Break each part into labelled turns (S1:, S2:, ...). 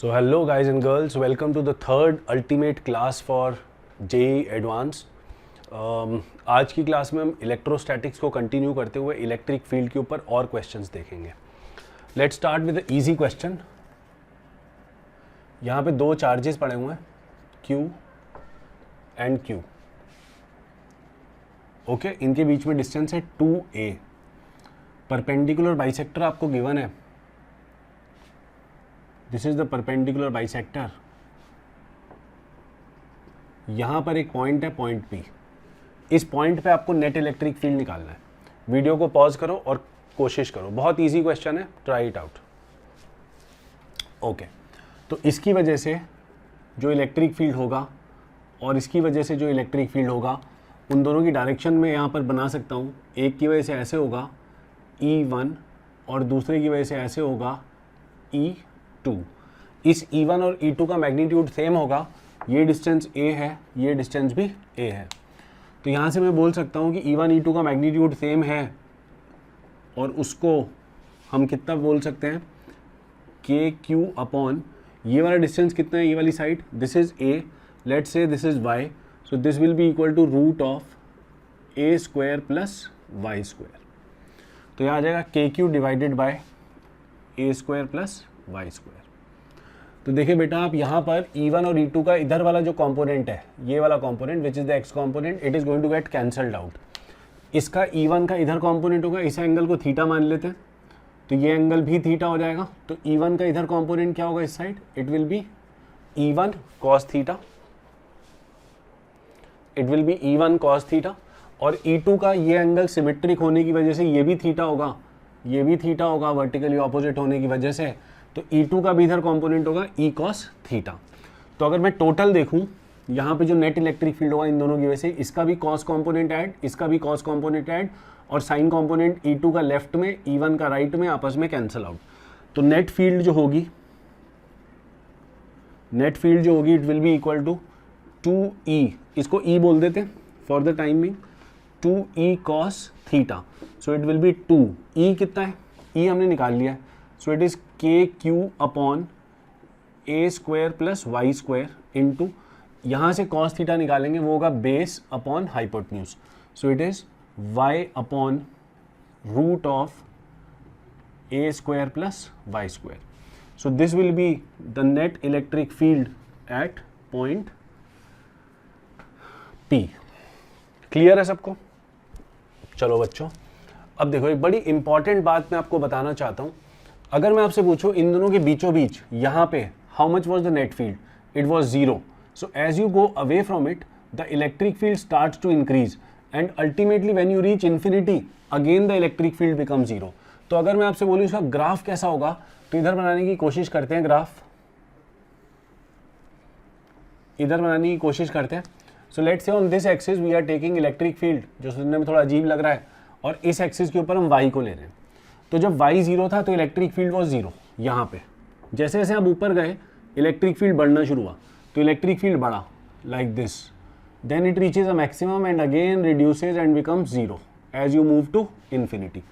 S1: So hello guys and girls, welcome to the third ultimate class for JEE Advanced. आज की class में हम electrostatics को continue करते हुए इलेक्ट्रिक फील्ड के ऊपर और क्वेश्चंस देखेंगे. Let's start with easy question. यहाँ पे दो चार्जेस पड़े हुए हैं Q एंड Q. ओके, इनके बीच में डिस्टेंस है 2a. परपेंडिकुलर बाइसेक्टर आपको गिवन है. This is the perpendicular bisector. यहां पर एक पॉइंट है, पॉइंट P. इस पॉइंट पे आपको नेट इलेक्ट्रिक फील्ड निकालना है. वीडियो को पॉज करो और कोशिश करो. बहुत इजी क्वेश्चन है, ट्राई इट आउट. ओके, तो इसकी वजह से जो इलेक्ट्रिक फील्ड होगा और इसकी वजह से जो इलेक्ट्रिक फील्ड होगा, उन दोनों की डायरेक्शन में यहाँ पर बना सकता हूँ. एक की वजह से ऐसे होगा E1 और दूसरे की वजह से ऐसे होगा E2. इस E1 और E2 का मैग्नीट्यूड सेम होगा. ये डिस्टेंस A है, ये डिस्टेंस भी A है. तो यहाँ से मैं बोल सकता हूँ कि E1 E2 का मैग्नीट्यूड सेम है और उसको हम कितना बोल सकते हैं, KQ अपॉन ये वाला डिस्टेंस कितना है, ये वाली side, this is A, let's say this is Y, so this will be equal to root of A square plus Y square. तो यह आ जाएगा KQ divided by A square plus Y square. तो देखिए बेटा, आप यहाँ पर E1 और E2 का इधर वाला जो कंपोनेंट है, ये वाला component which is the X component, it is going to get cancelled out. इसका E1 का इधर कंपोनेंट होगा, इस एंगल को थीटा मान लेते हैं, तो ये एंगल भी थीटा हो जाएगा. तो E1 का इधर कंपोनेंट क्या होगा इस side, it will B E1 cos theta, it will B E1 cos theta. और E2 का ये एंगल सिमेट्रिक होने की वजह से ये भी थीटा होगा, ये भी थीटा होगा, वर्टिकली ऑपोजिट होने की वजह से. तो E2 का भी इधर कंपोनेंट होगा E cos थीटा. तो अगर मैं टोटल देखूं, यहाँ पे जो नेट इलेक्ट्रिक फील्ड होगा इन दोनों की वजह से, इसका भी cos कंपोनेंट ऐड, इसका भी cos कंपोनेंट ऐड, और साइन कंपोनेंट E2 का लेफ्ट में, E1 का राइट में, आपस में कैंसल आउट. तो नेट फील्ड जो होगी, नेट फील्ड जो होगी, it will be equal to 2E, इसको E बोल देते हैं for the timing, 2E cos theta. So it will be 2. E कितना है, E हमने निकाल लिया है. So it is KQ upon A square plus Y square into, यहाँ से cos थीटा निकालेंगे, वो होगा base upon hypotenuse. So it is Y upon root of A square plus Y square. So this will be the net electric field at point P. Clear है सबको? चलो बच्चों, अब देखो एक बड़ी इंपॉर्टेंट बात मैं आपको बताना चाहता हूँ. अगर मैं आपसे पूछूं इन दोनों के बीचों बीच यहाँ पे how much was the net field, it was 0. So as you go away from it, the electric field starts to increase and ultimately when you reach infinity, again the electric field become 0. तो अगर मैं आपसे बोलूँ इसका graph कैसा होगा, तो इधर बनाने की कोशिश करते हैं. ग्राफ इधर बनाने की कोशिश करते हैं. So let's say on this axis we are taking electric field, जो सुनने में थोड़ा अजीब लग रहा है, और इस एक्सिस के ऊपर हम y को ले रहे हैं. तो जब y 0 था तो इलेक्ट्रिक फील्ड वॉज 0. यहाँ पे जैसे जैसे आप ऊपर गए, इलेक्ट्रिक फील्ड बढ़ना शुरू हुआ, तो इलेक्ट्रिक फील्ड बढ़ा like this, then it reaches a maximum and again reduces and becomes 0 as you move to infinity.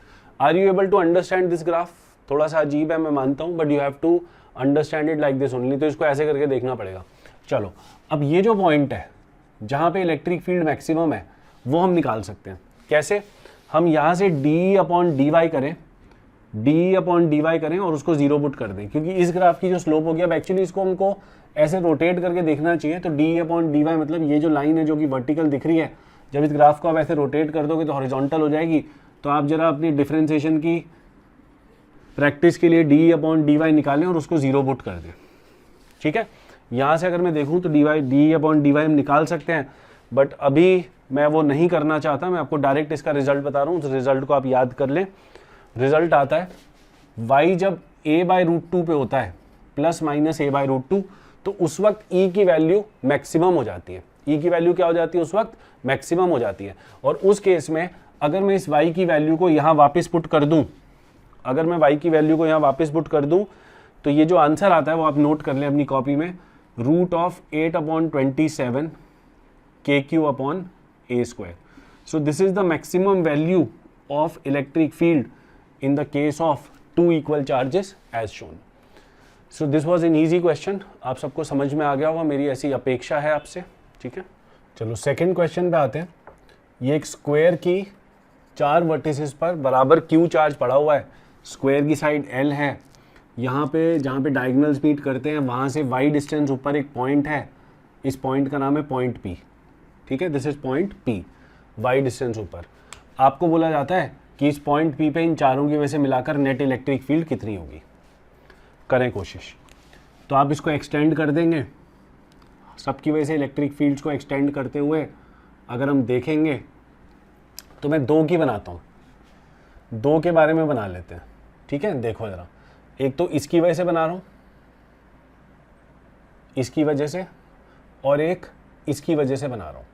S1: Are you able to understand this graph? थोड़ा सा अजीब है, मैं मानता हूँ, but you have to understand it like this only. तो इसको ऐसे करके देखना पड़ेगा. चलो, अब ये जो पॉइंट है जहाँ पे इलेक्ट्रिक फील्ड मैक्सिमम है, वो हम निकाल सकते हैं. कैसे? हम यहाँ से डी अपॉन डी वाई करें, डी अपॉन डी वाई करें और उसको 0 पुट कर दें, क्योंकि इस ग्राफ की जो स्लोप हो गया, अब एक्चुअली इसको हमको ऐसे रोटेट करके देखना चाहिए. तो डी अपॉन डी वाई मतलब ये जो लाइन है जो कि वर्टिकल दिख रही है, जब इस ग्राफ को आप ऐसे रोटेट कर दोगे तो हॉरिजॉन्टल हो जाएगी. तो आप जरा अपनी डिफरेंशिएशन की प्रैक्टिस के लिए डी अपॉन डी वाई निकालें और उसको 0 पुट कर दें. ठीक है, यहाँ से अगर मैं देखूँ तो डी अपॉन डी वाई हम निकाल सकते हैं, बट अभी मैं वो नहीं करना चाहता. मैं आपको डायरेक्ट इसका रिजल्ट बता रहा हूँ, उस रिजल्ट को आप याद कर लें. रिजल्ट आता है y जब a बाई रूट 2 पे होता है plus minus a by root 2, तो उस वक्त e की वैल्यू मैक्सिमम हो जाती है. e की वैल्यू क्या हो जाती है उस वक्त? मैक्सिमम हो जाती है. और उस केस में अगर मैं इस y की वैल्यू को यहाँ वापस पुट कर दूँ, अगर मैं y की वैल्यू को यहाँ वापस पुट कर दूँ, तो ये जो आंसर आता है वो आप नोट कर लें अपनी कॉपी में, root of 8 upon 27 KQ upon A square. So this is the maximum value of electric field in the case of two equal charges as shown. So this was an easy question, आप सबको समझ में आ गया होगा, मेरी ऐसी अपेक्षा है आपसे, ठीक है। चलो सेकेंड क्वेश्चन पे आते हैं। ये एक स्क्वायर की 4 वर्टिसेस पर बराबर Q चार्ज पड़ा हुआ है, स्क्वायर की साइड L है, यहाँ पे जहाँ पे डायगोनल्स मीट करते हैं वहाँ से y डिस्टेंस ऊपर एक पॉइंट है, इस पॉइंट का नाम है पॉइंट P, ठीक है, this is point P, y distance ऊपर। आपको बोला जाता है कि इस पॉइंट P पे इन चारों की वजह से मिलाकर नेट इलेक्ट्रिक फील्ड कितनी होगी। करें कोशिश। तो आप इसको एक्सटेंड कर देंगे, सबकी वजह से इलेक्ट्रिक फील्ड्स को एक्सटेंड करते हुए अगर हम देखेंगे तो मैं 2 की बनाता हूँ, 2 के बारे में बना लेते हैं, ठीक है। देखो ज़रा, एक तो इसकी वजह से बना रहा हूँ, इसकी वजह से, और एक इसकी वजह से बना रहा हूँ,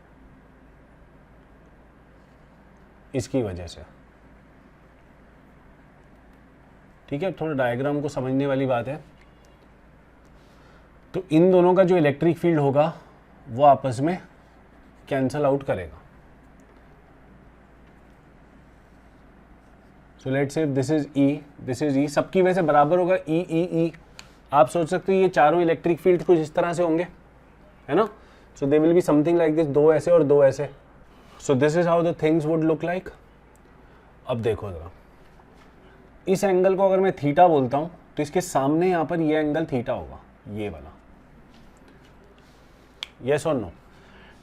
S1: इसकी वजह से, ठीक है। थोड़ा डायग्राम को समझने वाली बात है। तो इन दोनों का जो इलेक्ट्रिक फील्ड होगा वो आपस में कैंसल आउट करेगा। सो let's say this is E, this is E, सबकी वजह से बराबर होगा E E E। आप सोच सकते हो ये चारों इलेक्ट्रिक फील्ड कुछ इस तरह से होंगे, है ना। So they will be something like this, 2 ऐसे और 2 ऐसे। So this is how the things would look like. अब देखो जरा, इस एंगल को अगर मैं थीटा बोलता हूं तो इसके सामने यहां पर ये एंगल थीटा होगा, ये वाला। यस और no?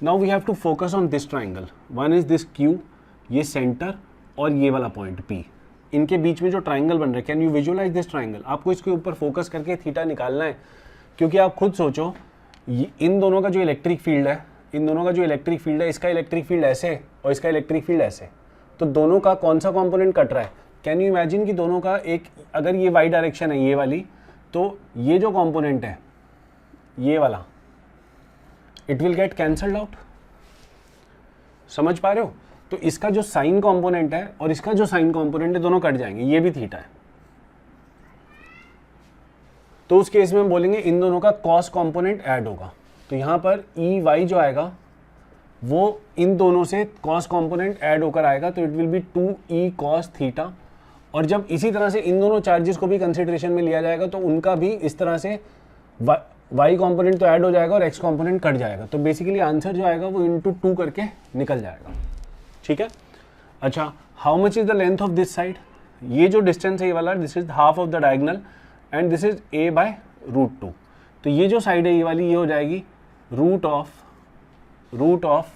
S1: Now we have to focus on this triangle. One is this Q, ये सेंटर, और ये वाला पॉइंट P, इनके बीच में जो ट्राइंगल बन रहा है, can you visualise this triangle? आपको इसके ऊपर फोकस करके थीटा निकालना है, क्योंकि आप खुद सोचो इन दोनों का जो इलेक्ट्रिक फील्ड है, इन दोनों का जो इलेक्ट्रिक फील्ड है, इसका इलेक्ट्रिक फील्ड ऐसे और इसका इलेक्ट्रिक फील्ड ऐसे, तो दोनों का कौन सा कंपोनेंट कट रहा है? कैन यू इमेजिन कि दोनों का एक, अगर ये वाई डायरेक्शन है ये वाली, तो ये जो कंपोनेंट है ये वाला, it will get cancelled out. समझ पा रहे हो? तो इसका जो साइन कंपोनेंट है और इसका जो साइन कंपोनेंट है दोनों कट जाएंगे, ये भी थीटा है। तो उस केस में हम बोलेंगे इन दोनों का कॉस कंपोनेंट ऐड होगा। तो यहां पर ई वाई जो आएगा वो इन दोनों से कॉस कंपोनेंट ऐड होकर आएगा, तो it will B 2e cos theta. और जब इसी तरह से इन दोनों चार्जेस को भी कंसिडरेशन में लिया जाएगा तो उनका भी इस तरह से y कंपोनेंट तो ऐड हो जाएगा और x कंपोनेंट कट जाएगा। तो बेसिकली आंसर जो आएगा वो इंटू 2 करके निकल जाएगा, ठीक है। अच्छा, how much is the length of this side? ये जो डिस्टेंस है ये वाला, this is half of the diagonal and this is a by √2। तो ये जो साइड है ये वाली, ये हो जाएगी root of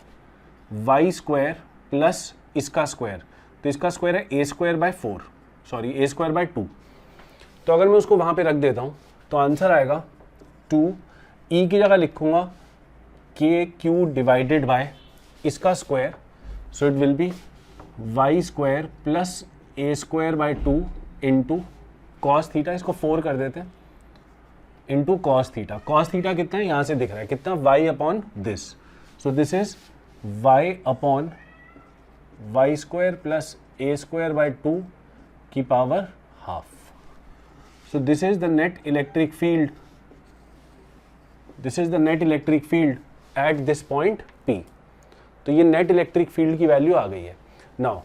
S1: y square plus इसका स्क्वायर। तो इसका स्क्वायर है a square by 4, sorry a square by 2। तो अगर मैं उसको वहां पे रख देता हूं तो आंसर आएगा 2, e की जगह लिखूंगा KQ डिवाइडेड बाय इसका square, so it will B y square plus a square by 2 into cos theta, इसको 4 कर देते हैं, into cos theta. Cos theta कितना है? यहाँ से दिख रहा है कितना, y upon this. So this is y upon y square plus a square by 2 की power half. So this is the net electric field, this is the net electric field eight this point P। तो ये net electric field की value आ गई है। Now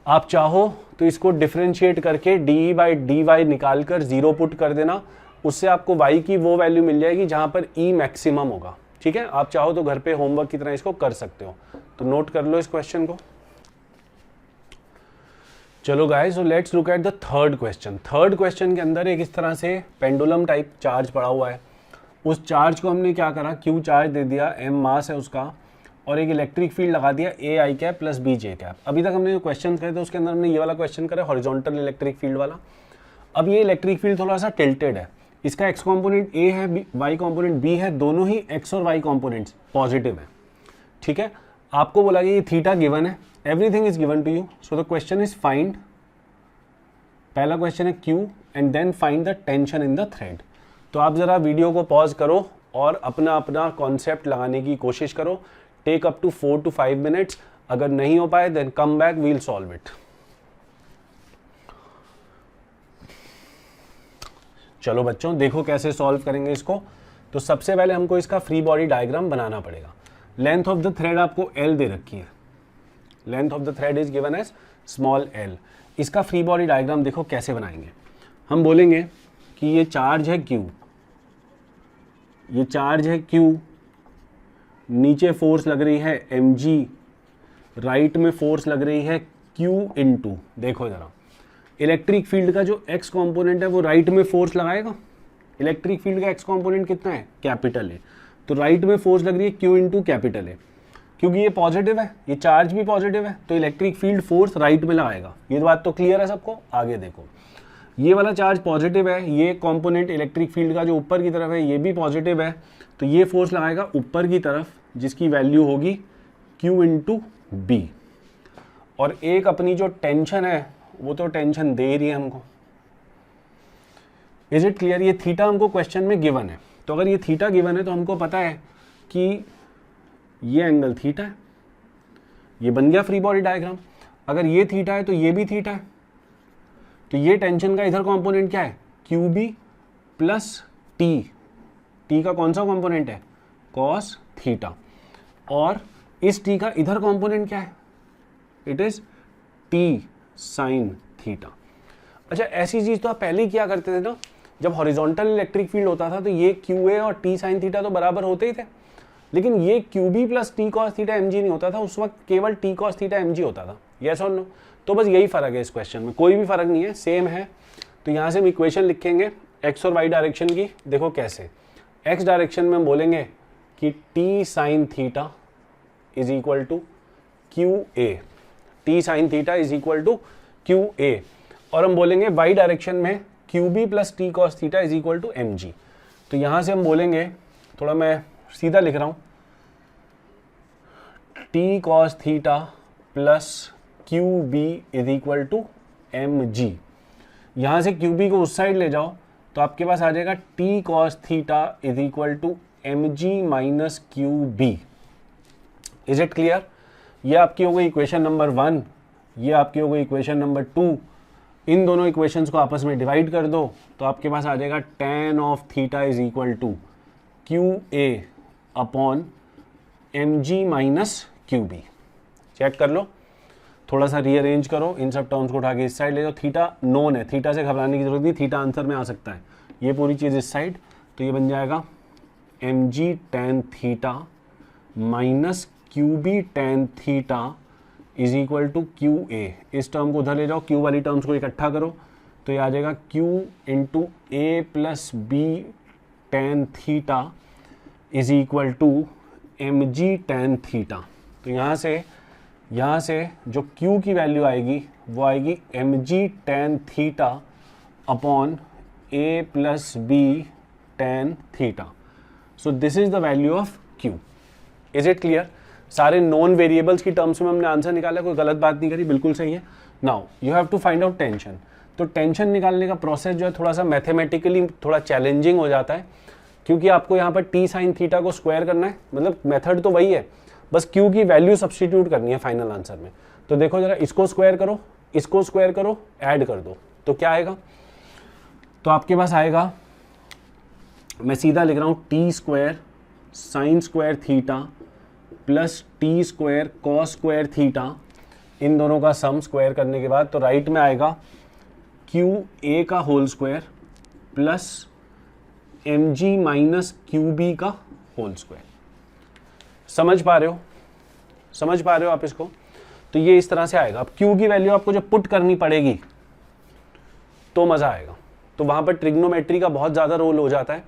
S1: आप चाहो तो इसको डिफरेंशिएट करके डी बाई डी वाई निकाल कर 0 पुट कर देना, उससे आपको y की वो वैल्यू मिल जाएगी जहां पर E मैक्सिमम होगा, ठीक है। आप चाहो तो घर पे होमवर्क की तरह इसको कर सकते हो। तो नोट कर लो इस क्वेश्चन को। चलो guys, so let's look at the third question. Third question के अंदर एक इस तरह से पेंडुलम टाइप चार्ज पड़ा हुआ है। उस चार्ज को हमने क्या करा, Q चार्ज दे दिया, M मास है उसका, और एक इलेक्ट्रिक फील्ड लगा दिया AI cap plus BJ cap. अभी तक हमने जो क्वेश्चन करे थे उसके अंदर हमने ये वाला क्वेश्चन करा, हॉरिजॉन्टल इलेक्ट्रिक फील्ड वाला। अब ये इलेक्ट्रिक फील्ड थोड़ा सा टिल्टेड है, इसका x कंपोनेंट A है, y कंपोनेंट B है, दोनों ही x और y कंपोनेंट्स पॉजिटिव है, ठीक है। आपको बोला कि ये थीटा गिवन है, everything is given to you. So the question is find, पहला क्वेश्चन है Q and then find the tension in the thread. तो आप जरा वीडियो को पॉज करो और अपना अपना कॉन्सेप्ट लगाने की कोशिश करो। Take up to 4 to 5 minutes. अगर नहीं हो पाए then come back, we'll solve it. चलो बच्चों, देखो कैसे सॉल्व करेंगे इसको। तो सबसे पहले हमको इसका फ्री बॉडी डायग्राम बनाना पड़ेगा। लेंथ ऑफ द थ्रेड आपको L दे रखी है, length of the thread is given as small l। इसका फ्री बॉडी डायग्राम देखो कैसे बनाएंगे। हम बोलेंगे कि ये चार्ज है Q, ये चार्ज है Q, नीचे फोर्स लग रही है mg, राइट में फोर्स लग रही है Q इंटू, देखो ज़रा इलेक्ट्रिक फील्ड का जो x कंपोनेंट है वो राइट में फोर्स लगाएगा। इलेक्ट्रिक फील्ड का x कंपोनेंट कितना है, कैपिटल है, तो राइट में फोर्स लग रही है Q इंटू कैपिटल है। क्योंकि ये पॉजिटिव है, ये चार्ज भी पॉजिटिव है, तो इलेक्ट्रिक फील्ड फोर्स राइट में लगाएगा। ये बात तो क्लियर है सबको। आगे देखो, ये वाला चार्ज पॉजिटिव है, ये कंपोनेंट इलेक्ट्रिक फील्ड का जो ऊपर की तरफ है ये भी पॉजिटिव है, तो ये फोर्स लगाएगा ऊपर की तरफ जिसकी वैल्यू होगी Q इंटू बी। और एक अपनी जो टेंशन है वो तो टेंशन दे रही है हमको। Is it clear? ये थीटा हमको क्वेश्चन में गिवन है, तो अगर ये थीटा गिवन है तो हमको पता है कि ये एंगल थीटा है, ये बन गया फ्री बॉडी डायग्राम। अगर ये थीटा है तो ये भी थीटा है, तो ये टेंशन का इधर कंपोनेंट क्या है, Q B plus T, T का कौन सा कंपोनेंट है, कॉस थीटा, और इस टी का इधर कंपोनेंट क्या है, it is T sine theta. अच्छा, ऐसी चीज तो आप पहले ही किया करते थे ना, जब हॉरिजॉन्टल इलेक्ट्रिक फील्ड होता था तो ये क्यू ए और टी साइन थीटा तो बराबर होते ही थे, लेकिन ये Q B plus T cos theta M G नहीं होता था, उस वक्त केवल T cos theta M G होता था। यस और नो? तो बस यही फर्क है इस क्वेश्चन में, कोई भी फर्क नहीं है, सेम है। तो यहाँ से हम इक्वेशन लिखेंगे एक्स और वाई डायरेक्शन की। देखो कैसे, एक्स डायरेक्शन में हम बोलेंगे कि T sine theta is equal to Q A, T sine theta is equal to Q A, और हम बोलेंगे वाई डायरेक्शन में Q B plus T cos theta is equal to M G. तो यहाँ से हम बोलेंगे, थोड़ा मैं सीधा लिख रहा हूं, T cos theta plus Q B is equal to M G. यहां से क्यू बी को उस साइड ले जाओ तो आपके पास आ जाएगा T cos theta is equal to M G minus Q B. Is it clear? ये आपकी हो गई इक्वेशन नंबर 1, ये आपकी हो गई इक्वेशन नंबर 2। इन दोनों इक्वेशंस को आपस में डिवाइड कर दो तो आपके पास आ जाएगा tan of theta is equal to Q A upon M G minus Q B. Check कर लो, थोड़ा सा रीअरेंज करो, इन सब टर्म्स को उठा के इस साइड ले जाओ। थीटा नोन है, थीटा से घबराने की जरूरत नहीं, थीटा आंसर में आ सकता है। ये पूरी चीज़ इस साइड, तो ये बन जाएगा M G tan theta minus Q B tan theta is equal to Q A. इस टर्म को उधर ले जाओ, क्यू वाली टर्म्स को इकट्ठा करो तो ये आ जाएगा Q into A plus B tan theta is equal to M G tan theta. तो यहाँ से जो Q की वैल्यू आएगी वो आएगी M G tan theta upon A plus B tan theta. So this is the value of Q। Is it clear? सारे non variables की टर्म्स में हमने आंसर निकाला, कोई गलत बात नहीं करी, बिल्कुल सही है। Now you have to find out tension. तो टेंशन निकालने का प्रोसेस जो है थोड़ा सा मैथमेटिकली थोड़ा चैलेंजिंग हो जाता है, क्योंकि आपको यहाँ पर टी साइन थीटा को स्क्वायर करना है, मतलब मेथड तो वही है, बस क्यू की वैल्यू सब्स्टिट्यूट करनी है फाइनल आंसर में। तो देखो जरा, इसको स्क्वायर करो, इसको स्क्वायर करो, ऐड कर दो तो क्या आएगा, तो आपके पास आएगा, मैं सीधा लिख रहा हूँ, T square sine square theta plus T square cos square theta, इन दोनों का सम स्क्वायर करने के बाद तो राइट में आएगा क्यू ए का whole square plus M G minus Q B का होल स्क्वायर। समझ पा रहे हो? समझ पा रहे हो आप इसको? तो ये इस तरह से आएगा। अब क्यू की वैल्यू आपको जब पुट करनी पड़ेगी तो मज़ा आएगा, तो वहाँ पर ट्रिग्नोमेट्री का बहुत ज़्यादा रोल हो जाता है,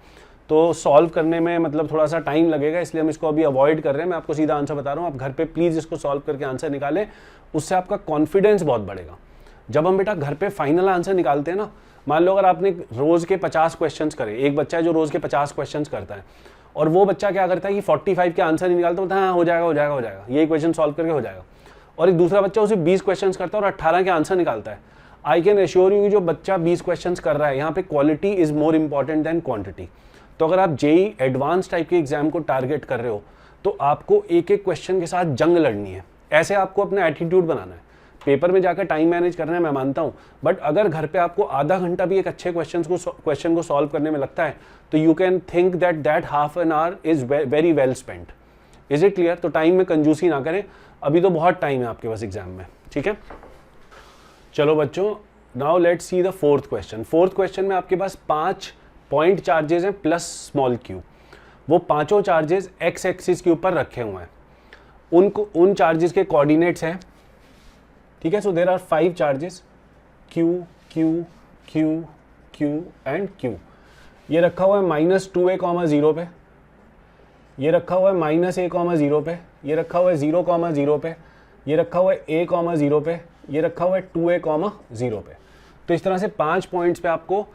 S1: तो सॉल्व करने में मतलब थोड़ा सा टाइम लगेगा, इसलिए हम इसको अभी अवॉइड कर रहे हैं। मैं आपको सीधा आंसर बता रहा हूँ, आप घर पे प्लीज़ इसको सॉल्व करके आंसर निकालें, उससे आपका कॉन्फिडेंस बहुत बढ़ेगा। जब हम बेटा घर पे फाइनल आंसर निकालते हैं ना, मान लो अगर आपने रोज़ के 50 क्वेश्चंस करे, एक बच्चा है जो रोज़ के 50 क्वेश्चंस करता है, और वो बच्चा क्या करता है कि 45 के आंसर नहीं निकालता, बोलता है हाँ हो जाएगा हो जाएगा हो जाएगा, ये इक्वेशन सॉल्व करके हो जाएगा। और एक दूसरा बच्चा उसे 20 क्वेश्चंस करता है और 18 के आंसर निकालता है। आई कैन एश्योर यू, जो बच्चा 20 क्वेश्चंस कर रहा है, यहाँ पे quality is more important than quantity. तो अगर आप जेई एडवांस टाइप के एग्जाम को टारगेट कर रहे हो तो आपको एक एक क्वेश्चन के साथ जंग लड़नी है, ऐसे आपको अपना एटीट्यूड बनाना है। पेपर में जाकर टाइम मैनेज करना है, मैं मानता हूँ, बट अगर घर पे आपको आधा घंटा भी एक अच्छे क्वेश्चन को सॉल्व करने में लगता है तो you can think that half an hour is very well spent. Is it clear? तो टाइम में कंजूसी ना करें, अभी तो बहुत टाइम है आपके पास एग्जाम में, ठीक है? चलो बच्चों, now let's see the fourth question. Fourth question में आपके पास 5 पॉइंट चार्जेस हैं प्लस स्मॉल क्यू। वो पांचों चार्जेस एक्स एक्सिस के ऊपर रखे हुए हैं, उन चार्जेस के कोऑर्डिनेट्स हैं, ठीक है। So there are 5 charges Q Q Q Q and Q. ये रखा हुआ है -2a,0 पे, ये रखा हुआ है -a,0 पे, ये रखा हुआ है 0,0 पे, ये रखा हुआ है a,0 पे, ये रखा हुआ है 2a,0 पे। तो इस तरह से 5 पॉइंट्स पे आपको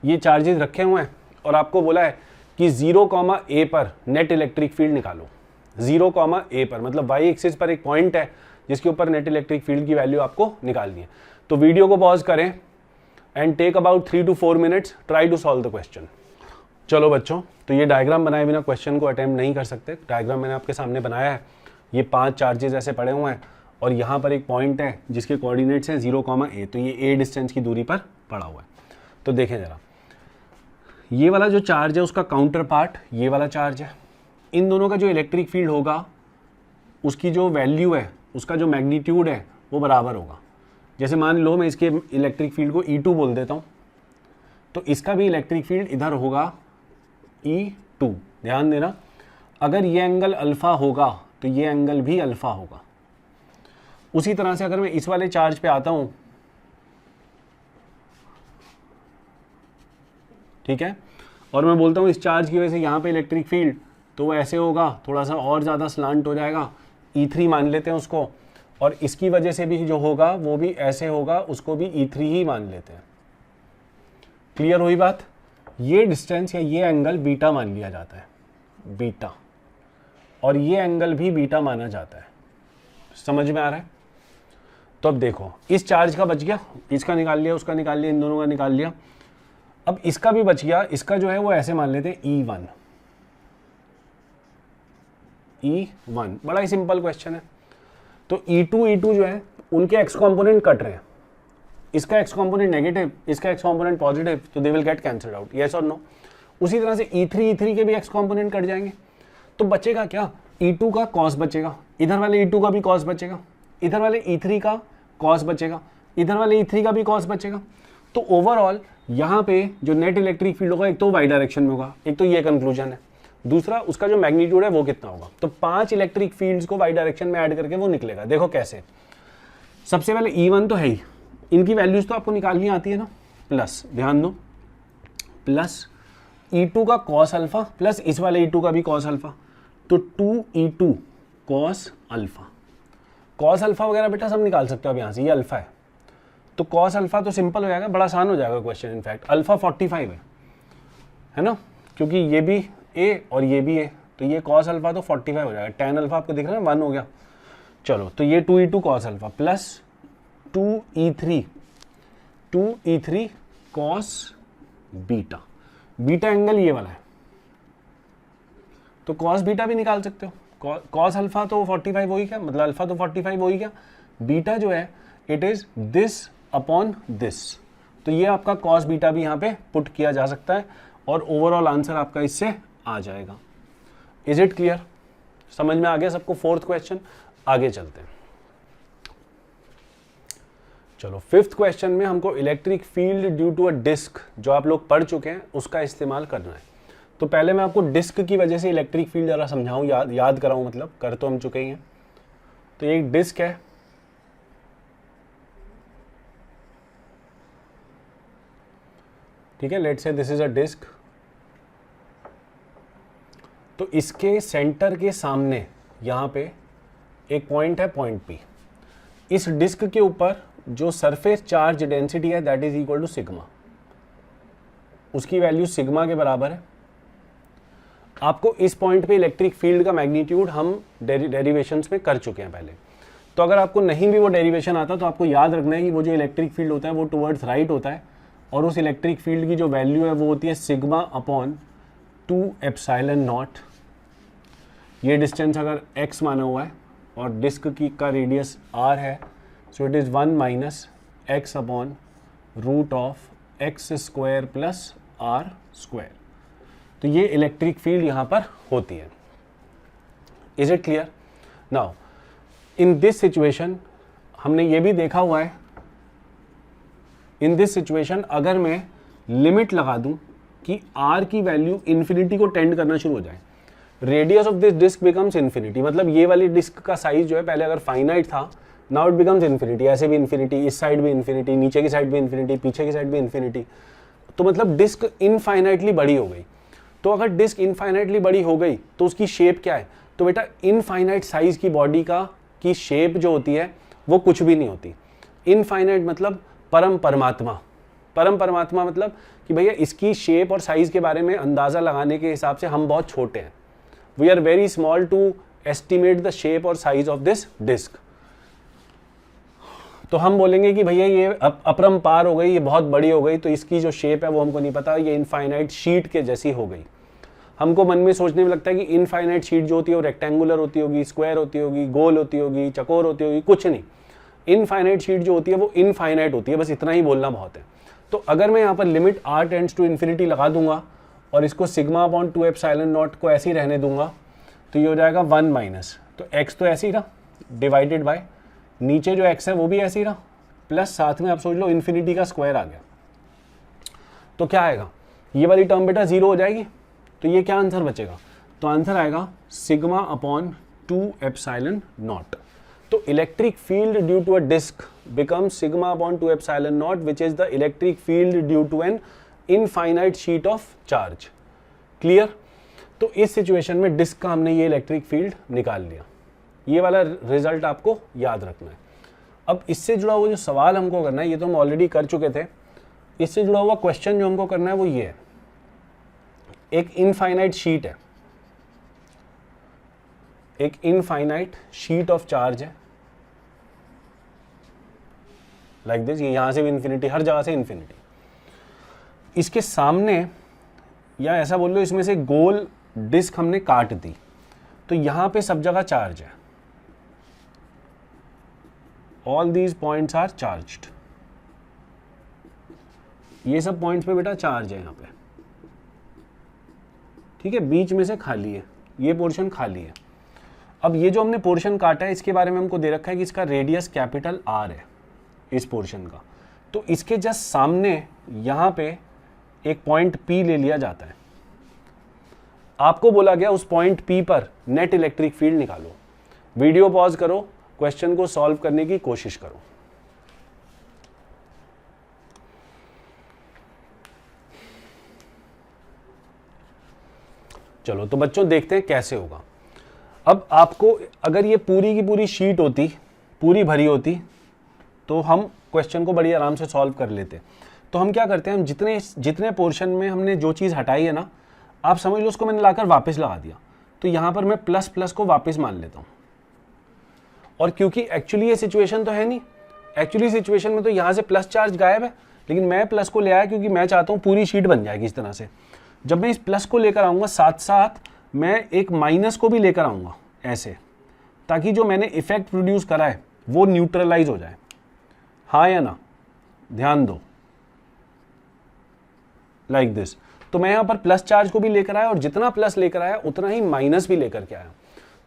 S1: ये चार्जेस रखे हुए हैं और आपको बोला है कि 0,a पर नेट इलेक्ट्रिक फील्ड निकालो। 0,a पर मतलब y एक्सिस पर एक पॉइंट है जिसके ऊपर नेट इलेक्ट्रिक फील्ड की वैल्यू आपको निकालनी है। तो वीडियो को पॉज करें and take about 3 to 4 minutes, try to solve the question. चलो बच्चों, तो ये डायग्राम बनाए बिना क्वेश्चन को अटेम्प्ट नहीं कर सकते। डायग्राम मैंने आपके सामने बनाया है, ये 5 चार्जेस ऐसे पड़े हुए हैं और यहाँ पर एक पॉइंट है जिसके कोऑर्डिनेट्स हैं 0,a, तो ये a डिस्टेंस की दूरी पर पड़ा हुआ है। तो देखें ज़रा, ये वाला जो चार्ज है उसका काउंटर पार्ट ये वाला चार्ज है। इन दोनों का जो इलेक्ट्रिक फील्ड होगा उसकी जो वैल्यू है, उसका जो मैग्नीट्यूड है वो बराबर होगा। जैसे मान लो मैं इसके इलेक्ट्रिक फील्ड को E2 बोल देता हूँ, तो इसका भी इलेक्ट्रिक फील्ड इधर होगा E2। ध्यान देना, अगर ये एंगल अल्फा होगा तो ये एंगल भी अल्फा होगा। उसी तरह से अगर मैं इस वाले चार्ज पे आता हूं, ठीक है, और मैं बोलता हूं इस चार्ज की वजह से यहां पे इलेक्ट्रिक फील्ड, तो वो ऐसे होगा, थोड़ा सा और ज़्यादा स्लांट हो जाएगा, E3 मान लेते हैं उसको, और इसकी वजह से भी जो होगा वो भी ऐसे होगा, उसको भी E3 ही मान लेते हैं। क्लियर हुई बात? ये डिस्टेंस या ये एंगल बीटा मान लिया जाता है, बीटा, और ये एंगल भी बीटा माना जाता है। समझ में आ रहा है? तो अब देखो, इस चार्ज का बच गया, इसका निकाल लिया, उसका निकाल लिया, इन दोनों का निकाल लिया। अब इसका भी बच गया, इसका जो है वो ऐसे मान लेते हैं E1। E1 बड़ा ही सिंपल क्वेश्चन है। तो E2 जो है उनके एक्स कंपोनेंट कट रहे हैं, इसका एक्स कंपोनेंट नेगेटिव, इसका एक्स कंपोनेंट पॉजिटिव, तो they will get cancelled out, yes और नो। उसी तरह से E3 के भी एक्स कंपोनेंट कट जाएंगे, तो बचेगा क्या? E2 का कॉस बचेगा, इधर वाले E2 का भी कॉस बचेगा, इधर वाले E3 का कॉस बचेगा, इधर वाले E3 का भी कॉस बचेगा। तो ओवरऑल यहाँ पे जो नेट इलेक्ट्रिक फील्ड होगा, एक तो वाई डायरेक्शन में होगा, एक तो ये कंक्लूजन है, दूसरा उसका जो मैग्नीट्यूड है वो कितना होगा। तो 5 इलेक्ट्रिक फील्ड्स को वाई डायरेक्शन में ऐड करके वो निकलेगा। देखो कैसे, सबसे पहले E1 तो है ही, इनकी वैल्यूज तो आपको निकालनी आती है ना, प्लस, ध्यान दो, प्लस E2 का कॉस अल्फा प्लस इस वाले E2 का भी कॉस अल्फा, तो 2E2 cos alpha. Cos alpha वगैरह बेटा सब निकाल सकते हो अब यहाँ से, ये अल्फा है, तो कॉस अल्फा तो सिंपल हो जाएगा, बड़ा आसान हो जाएगा क्वेश्चन। इनफैक्ट अल्फा 45 है ना, क्योंकि ये भी A और ये भी A, तो ये कॉस अल्फा तो 45 हो जाएगा। टेन अल्फा आपको दिख रहा है 1 हो गया। चलो, तो ये 2E2 cos alpha plus 2E3 cos beta. Beta angle ये वाला है, तो कॉस बीटा भी निकाल सकते हो। कॉस अल्फा तो 45 हो ही क्या, मतलब अल्फा तो 45 हो ही क्या, बीटा जो है it is this upon this, तो ये आपका कॉस बीटा भी यहाँ पे पुट किया जा सकता है और ओवरऑल आंसर आपका इससे आ जाएगा। Is it clear? समझ में आ गया सबको? फोर्थ क्वेश्चन, आगे चलते हैं। चलो, फिफ्थ क्वेश्चन में हमको electric field due to a disc, जो आप लोग पढ़ चुके हैं, उसका इस्तेमाल करना है। तो पहले मैं आपको डिस्क की वजह से इलेक्ट्रिक फील्ड जरा समझाऊं, याद कराऊं, मतलब कर तो हम चुके ही हैं। तो एक डिस्क है, ठीक है, let's say this is a disc. तो इसके सेंटर के सामने यहां पे एक पॉइंट है, पॉइंट P। इस डिस्क के ऊपर जो सरफेस चार्ज डेंसिटी है that is equal to sigma, उसकी वैल्यू सिग्मा के बराबर है। आपको इस पॉइंट पे इलेक्ट्रिक फील्ड का मैग्नीट्यूड हम डेरिवेशंस में कर चुके हैं पहले। तो अगर आपको नहीं भी वो डेरिवेशन आता तो आपको याद रखना है कि वो जो इलेक्ट्रिक फील्ड होता है वो टुवर्ड्स राइट होता है, और उस इलेक्ट्रिक फील्ड की जो वैल्यू है वो होती है सिग्मा अपॉन 2 एप्सिलॉन नॉट। ये डिस्टेंस अगर x माना हुआ है और डिस्क की का रेडियस r है, so it is 1 minus X upon root of X square plus r square. तो ये इलेक्ट्रिक फील्ड यहाँ पर होती है। Is it clear? Now in this situation हमने ये भी देखा हुआ है, इन दिस सिचुएशन अगर मैं लिमिट लगा दूं कि r की वैल्यू इन्फिनिटी को टेंड करना शुरू हो जाए, radius of this disc becomes infinity, मतलब ये वाली डिस्क का साइज जो है पहले अगर फाइनाइट था, नाउ इट बिकम्स इन्फिनिटी, ऐसे भी इन्फिनिटी, इस साइड भी इन्फिनिटी, नीचे की साइड भी इन्फिनिटी, पीछे की साइड भी इन्फिनिटी, तो मतलब डिस्क इनफाइनाइटली बड़ी हो गई। तो अगर डिस्क इनफाइनाइटली बड़ी हो गई तो उसकी शेप क्या है, तो बेटा इनफाइनाइट साइज की बॉडी का की शेप जो होती है वो कुछ भी नहीं होती। इनफाइनाइट मतलब परम परमात्मा, परम परमात्मा मतलब कि भैया इसकी शेप और साइज के बारे में अंदाजा लगाने के हिसाब से हम बहुत छोटे हैं, we are very small to estimate the shape और साइज ऑफ दिस डिस्क। तो हम बोलेंगे कि भैया ये अपरंपार हो गई, ये बहुत बड़ी हो गई, तो इसकी जो शेप है वो हमको नहीं पता, ये इनफाइनाइट शीट के जैसी हो गई। हमको मन में सोचने में लगता है कि इनफाइनाइट शीट जो होती है वो रेक्टेंगुलर होती होगी, स्क्वायर होती होगी, गोल होती होगी, चकोर होती होगी, कुछ नहीं। इनफाइनाइट शीट जो होती है वो इनफाइनाइट होती है, बस इतना ही बोलना बहुत है। तो अगर मैं यहाँ पर limit r tends to infinity लगा दूंगा और इसको सिग्मा अपॉन 2 एप्सिलॉन नॉट को ऐसे ही रहने दूंगा, तो ये हो जाएगा 1 माइनस, तो x तो ऐसे ही रहा डिवाइडेड बाय नीचे जो x है वो भी ऐसे ही रहा, प्लस साथ में आप सोच लो इन्फिनिटी का स्क्वायर आ गया। तो क्या आएगा, ये वाली टर्म बेटा 0 हो जाएगी, तो ये क्या आंसर बचेगा, तो आंसर आएगा सिग्मा अपॉन 2 एप्सिलॉन नॉट। तो electric field due to a disc becomes sigma upon 2 epsilon naught, which is the electric field due to an infinite sheet of charge. Clear? तो इस सिचुएशन में disc का हमने ये electric field निकाल लिया, ये वाला रिजल्ट आपको याद रखना है। अब इससे जुड़ा हुआ जो सवाल हमको करना है, ये तो हम ऑलरेडी कर चुके थे, इससे जुड़ा हुआ क्वेश्चन जो हमको करना है वो ये है, एक इनफाइनाइट शीट है, एक इनफाइनाइट शीट ऑफ चार्ज है लाइक दिस, ये यहां से भी इन्फिनिटी, हर जगह से इन्फिनिटी। इसके सामने या ऐसा बोल लो इसमें से गोल डिस्क हमने काट दी, तो यहां पे सब जगह चार्ज है, all these points are charged, ये सब पॉइंट्स पे बेटा चार्ज है यहाँ पे, ठीक है, बीच में से खाली है, ये पोर्शन खाली है। अब ये जो हमने पोर्शन काटा है इसके बारे में हमको दे रखा है कि इसका रेडियस कैपिटल R है इस पोर्शन का, तो इसके जस्ट सामने यहां पे एक पॉइंट P ले लिया जाता है। आपको बोला गया उस पॉइंट P पर नेट इलेक्ट्रिक फील्ड निकालो। वीडियो पॉज करो, क्वेश्चन को सॉल्व करने की कोशिश करो। चलो तो बच्चों देखते हैं कैसे होगा। अब आपको अगर ये पूरी की पूरी शीट होती, पूरी भरी होती, तो हम क्वेश्चन को बड़ी आराम से सॉल्व कर लेते। तो हम क्या करते हैं, हम जितने पोर्शन में हमने जो चीज़ हटाई है ना, आप समझ लो उसको मैंने लाकर वापस लगा दिया, तो यहाँ पर मैं प्लस प्लस को वापस मान लेता हूँ। और क्योंकि एक्चुअली ये सिचुएशन तो है नहीं, एक्चुअली सिचुएशन में तो यहाँ से प्लस चार्ज गायब है, लेकिन मैं प्लस को ले आया क्योंकि मैं चाहता हूँ पूरी शीट बन जाएगी इस तरह से। जब मैं इस प्लस को लेकर आऊँगा, साथ साथ मैं एक माइनस को भी लेकर आऊँगा ऐसे, ताकि जो मैंने इफेक्ट प्रोड्यूस करा है वो न्यूट्रलाइज हो जाए। हाँ या ना, ध्यान दो, लाइक दिस। तो मैं यहां पर प्लस चार्ज को भी लेकर आया और जितना प्लस लेकर आया उतना ही माइनस भी लेकर के आया।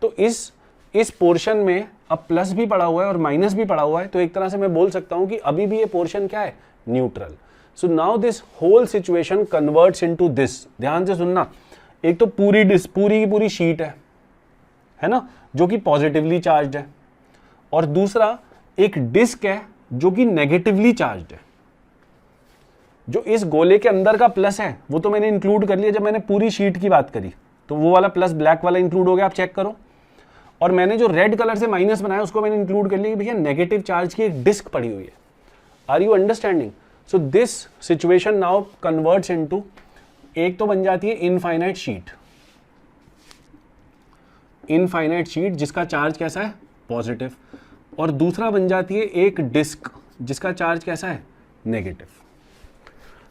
S1: तो इस पोर्शन में अब प्लस भी पड़ा हुआ है और माइनस भी पड़ा हुआ है, तो एक तरह से मैं बोल सकता हूं कि अभी भी ये पोर्शन क्या है, neutral. So now this whole situation converts into this. ध्यान से सुनना, एक तो पूरी की पूरी शीट है ना, जो कि पॉजिटिवली चार्ज है, और दूसरा एक डिस्क है जो कि नेगेटिवली चार्ज्ड है। जो इस गोले के अंदर का प्लस है वो तो मैंने इंक्लूड कर लिया जब मैंने पूरी शीट की बात करी, तो वो वाला प्लस ब्लैक वाला इंक्लूड हो गया, आप चेक करो। और मैंने जो रेड कलर से माइनस बनाया उसको मैंने इंक्लूड कर लिया कि भैया नेगेटिव चार्ज की एक डिस्क पड़ी हुई है। Are you understanding? So this situation now converts into, एक तो बन जाती है इनफाइनाइट शीट, इनफाइनाइट शीट जिसका चार्ज कैसा है, पॉजिटिव, और दूसरा बन जाती है एक डिस्क जिसका चार्ज कैसा है, नेगेटिव।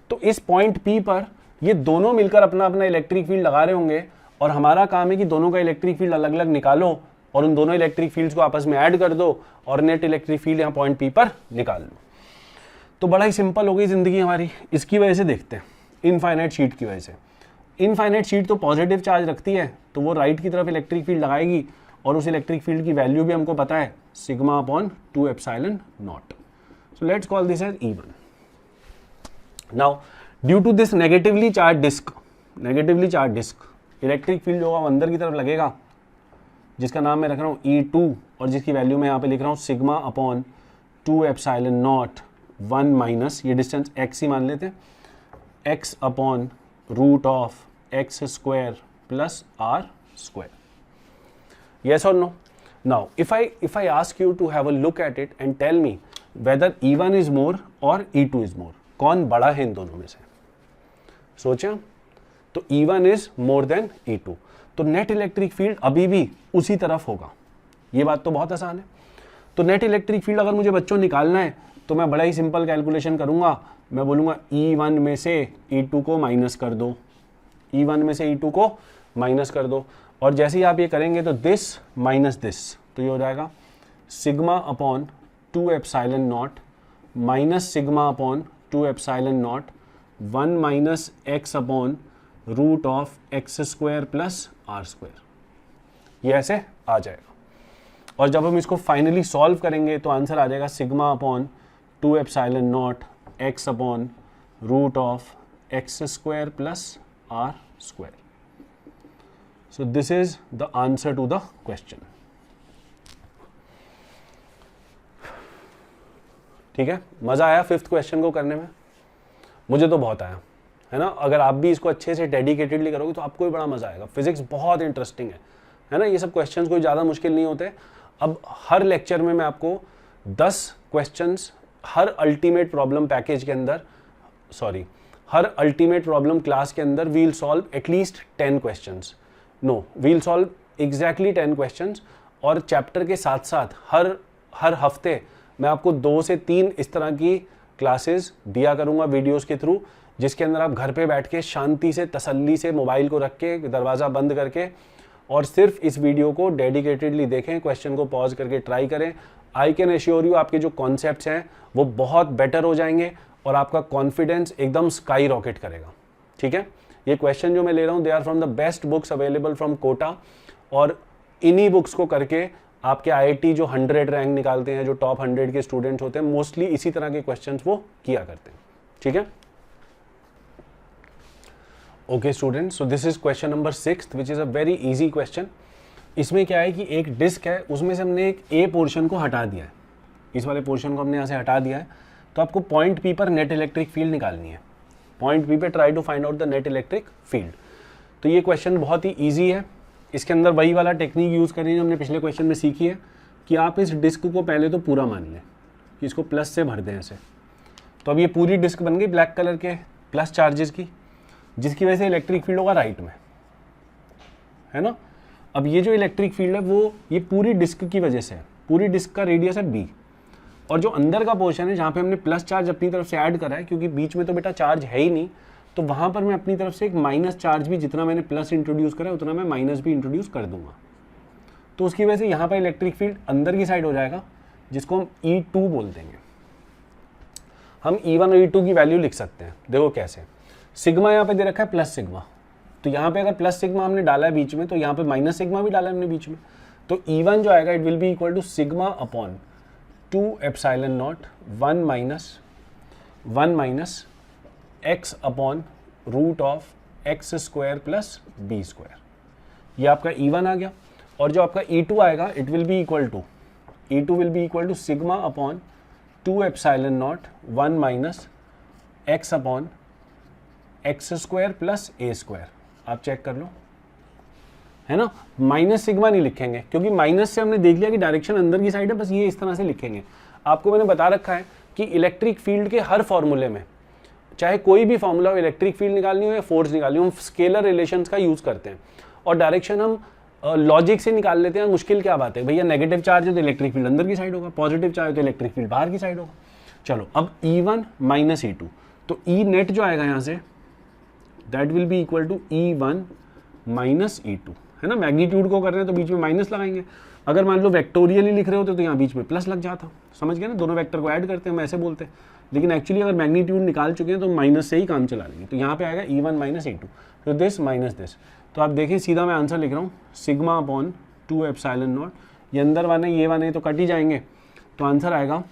S1: तो इस पॉइंट P पर ये दोनों मिलकर अपना अपना इलेक्ट्रिक फील्ड लगा रहे होंगे, और हमारा काम है कि दोनों का इलेक्ट्रिक फील्ड अलग अलग निकालो और उन दोनों इलेक्ट्रिक फील्ड्स को आपस में ऐड कर दो और नेट इलेक्ट्रिक फील्ड यहाँ पॉइंट P पर निकाल लो। तो बड़ा ही सिंपल हो गई जिंदगी हमारी। इसकी वजह से देखते हैं, इनफाइनाइट शीट की वजह से। इनफाइनाइट शीट तो पॉजिटिव चार्ज रखती है, तो वो राइट की तरफ इलेक्ट्रिक फील्ड लगाएगी, और उस इलेक्ट्रिक फील्ड की वैल्यू भी हमको पता है, sigma upon 2 epsilon nought. So let's call this as E1। Now due to this negatively charge disc electric field जो होगा अंदर की तरफ लगेगा, जिसका नाम मैं रख रहा हूँ E2 और जिसकी वैल्यू मैं यहाँ पे लिख रहा हूँ sigma upon 2 epsilon nought 1 minus, ये डिस्टेंस x ही मान लेते हैं, x upon root of x square plus r square. Yes or no? Now if I ask you to have a look at it and tell me whether E1 is more or E2 is more, कौन बड़ा है इन दोनों में से, सोचें. तो E1 is more than E2, तो net electric field अभी भी उसी तरफ होगा. ये बात तो बहुत आसान है. तो नेट इलेक्ट्रिक फील्ड अगर मुझे बच्चों निकालना है तो मैं बड़ा ही सिंपल कैलकुलेशन करूंगा. मैं बोलूंगा E1 में से E2 को माइनस कर दो, E1 में से E2 को माइनस कर दो, और जैसे ही आप ये करेंगे तो दिस माइनस दिस, तो ये हो जाएगा sigma upon 2 epsilon nought minus sigma upon 2 epsilon nought 1 minus X upon root of X square plus R square. ये ऐसे आ जाएगा. और जब हम इसको फाइनली सॉल्व करेंगे तो आंसर आ जाएगा sigma upon 2 epsilon nought X upon root of X square plus R square. So this is the answer to the question. ठीक है, मजा आया फिफ्थ क्वेश्चन को करने में? मुझे तो बहुत आया, है ना. अगर आप भी इसको अच्छे से डेडिकेटेडली करोगे तो आपको भी बड़ा मजा आएगा. फिजिक्स बहुत इंटरेस्टिंग है ना. ये सब क्वेश्चंस कोई ज़्यादा मुश्किल नहीं होते. अब हर लेक्चर में मैं आपको 10 क्वेश्चंस हर अल्टीमेट प्रॉब्लम पैकेज के अंदर, हर अल्टीमेट प्रॉब्लम क्लास के अंदर we'll solve at least 10 questions. No, we'll solve exactly 10 questions. और चैप्टर के साथ साथ हर हफ्ते मैं आपको 2 से 3 इस तरह की क्लासेस दिया करूंगा वीडियोस के थ्रू, जिसके अंदर आप घर पे बैठ के शांति से तसल्ली से मोबाइल को रख के दरवाज़ा बंद करके और सिर्फ इस वीडियो को डेडिकेटेडली देखें, क्वेश्चन को पॉज करके ट्राई करें. आई कैन एश्योर यू आपके जो कॉन्सेप्ट्स हैं वो बहुत बेटर हो जाएंगे और आपका कॉन्फिडेंस एकदम स्काई रॉकेट करेगा. ठीक है, ये क्वेश्चन जो मैं ले रहा हूँ they are from the best books available from Kota, और इन्हीं बुक्स को करके आपके IIT जो 100 रैंक निकालते हैं, जो टॉप 100 के स्टूडेंट्स होते हैं, मोस्टली इसी तरह के क्वेश्चंस वो किया करते हैं. ठीक है, okay students, so this is question number 6 which is a very easy question. इसमें क्या है कि एक डिस्क है, उसमें से हमने एक ए पोर्शन को हटा दिया है, इस वाले पोर्शन को हमने यहाँ से हटा दिया है. तो आपको पॉइंट पी पर नेट इलेक्ट्रिक फील्ड निकालनी है. पॉइंट पी पे try to find out the net electric field. तो ये क्वेश्चन बहुत ही ईजी है. इसके अंदर वही वाला टेक्निक यूज़ करनी है जो हमने पिछले क्वेश्चन में सीखी है, कि आप इस डिस्क को पहले तो पूरा मान लें कि इसको प्लस से भर दें ऐसे. तो अब ये पूरी डिस्क बन गई ब्लैक कलर के प्लस चार्जेस की, जिसकी वजह से इलेक्ट्रिक फील्ड होगा राइट में, है ना. अब ये जो इलेक्ट्रिक फील्ड है वो ये पूरी डिस्क की वजह से है. पूरी डिस्क का रेडियस है b, और जो अंदर का पोर्शन है जहाँ पे हमने प्लस चार्ज अपनी तरफ से ऐड करा है, क्योंकि बीच में तो बेटा चार्ज है ही नहीं, तो वहाँ पर मैं अपनी तरफ से एक माइनस चार्ज भी, जितना मैंने प्लस इंट्रोड्यूस करा है उतना मैं माइनस भी इंट्रोड्यूस कर दूंगा. तो उसकी वजह से यहाँ पर इलेक्ट्रिक फील्ड अंदर की साइड हो जाएगा, जिसको हम E2 बोल देंगे. हम E1 और E2 की वैल्यू लिख सकते हैं. देखो कैसे, सिग्मा यहाँ पे दे रखा है प्लस सिग्मा, तो यहाँ पे अगर प्लस सिग्मा हमने डाला है बीच में, तो यहाँ पे माइनस सिग्मा भी डाला है हमने बीच में. तो E1 जो आएगा it will be equal to sigma upon 2 epsilon nought 1 minus X upon root of X square plus B square. ये आपका E1 आ गया. और जो आपका E2 आएगा it will be equal to sigma upon 2 epsilon nought 1 minus X upon X square plus A square. आप check कर लो, है ना. माइनस सिग्मा नहीं लिखेंगे, क्योंकि माइनस से हमने देख लिया कि डायरेक्शन अंदर की साइड है, बस ये इस तरह से लिखेंगे. आपको मैंने बता रखा है कि इलेक्ट्रिक फील्ड के हर फॉर्मूले में, चाहे कोई भी फॉर्मूला हो, इलेक्ट्रिक फील्ड निकालनी हो या फोर्स निकालनी हो, हम स्केलर रिलेशंस का यूज करते हैं, और डायरेक्शन हम लॉजिक से निकाल लेते हैं. मुश्किल क्या बात है भैया, नेगेटिव चार्ज है तो इलेक्ट्रिक फील्ड अंदर की साइड होगा, पॉजिटिव चार्ज है तो इलेक्ट्रिक फील्ड बाहर की साइड होगा. चलो अब E1 माइनस E2, तो E नेट जो आएगा यहाँ से that will be equal to E1 minus E2, है ना. मैग्नीट्यूड को कर रहे हैं तो बीच में माइनस लगाएंगे. अगर मान लो वेक्टोरियली लिख रहे होते तो यहाँ बीच में प्लस लग जाता. समझ गए ना, दोनों वेक्टर को ऐड करते हैं, हम ऐसे बोलते हैं. लेकिन एक्चुअली अगर मैग्नीट्यूड निकाल चुके हैं तो माइनस से ही काम चला लेंगे. तो यहाँ पे आएगा E1 माइनस E2, तो दिस माइनस दिस. तो आप देखिए सीधा मैं आंसर लिख रहा हूँ सिग्मा अपॉन 2 एप्सिलॉन नॉट. ये अंदर वाले ये वाले तो कट ही जाएंगे, तो आंसर आएगा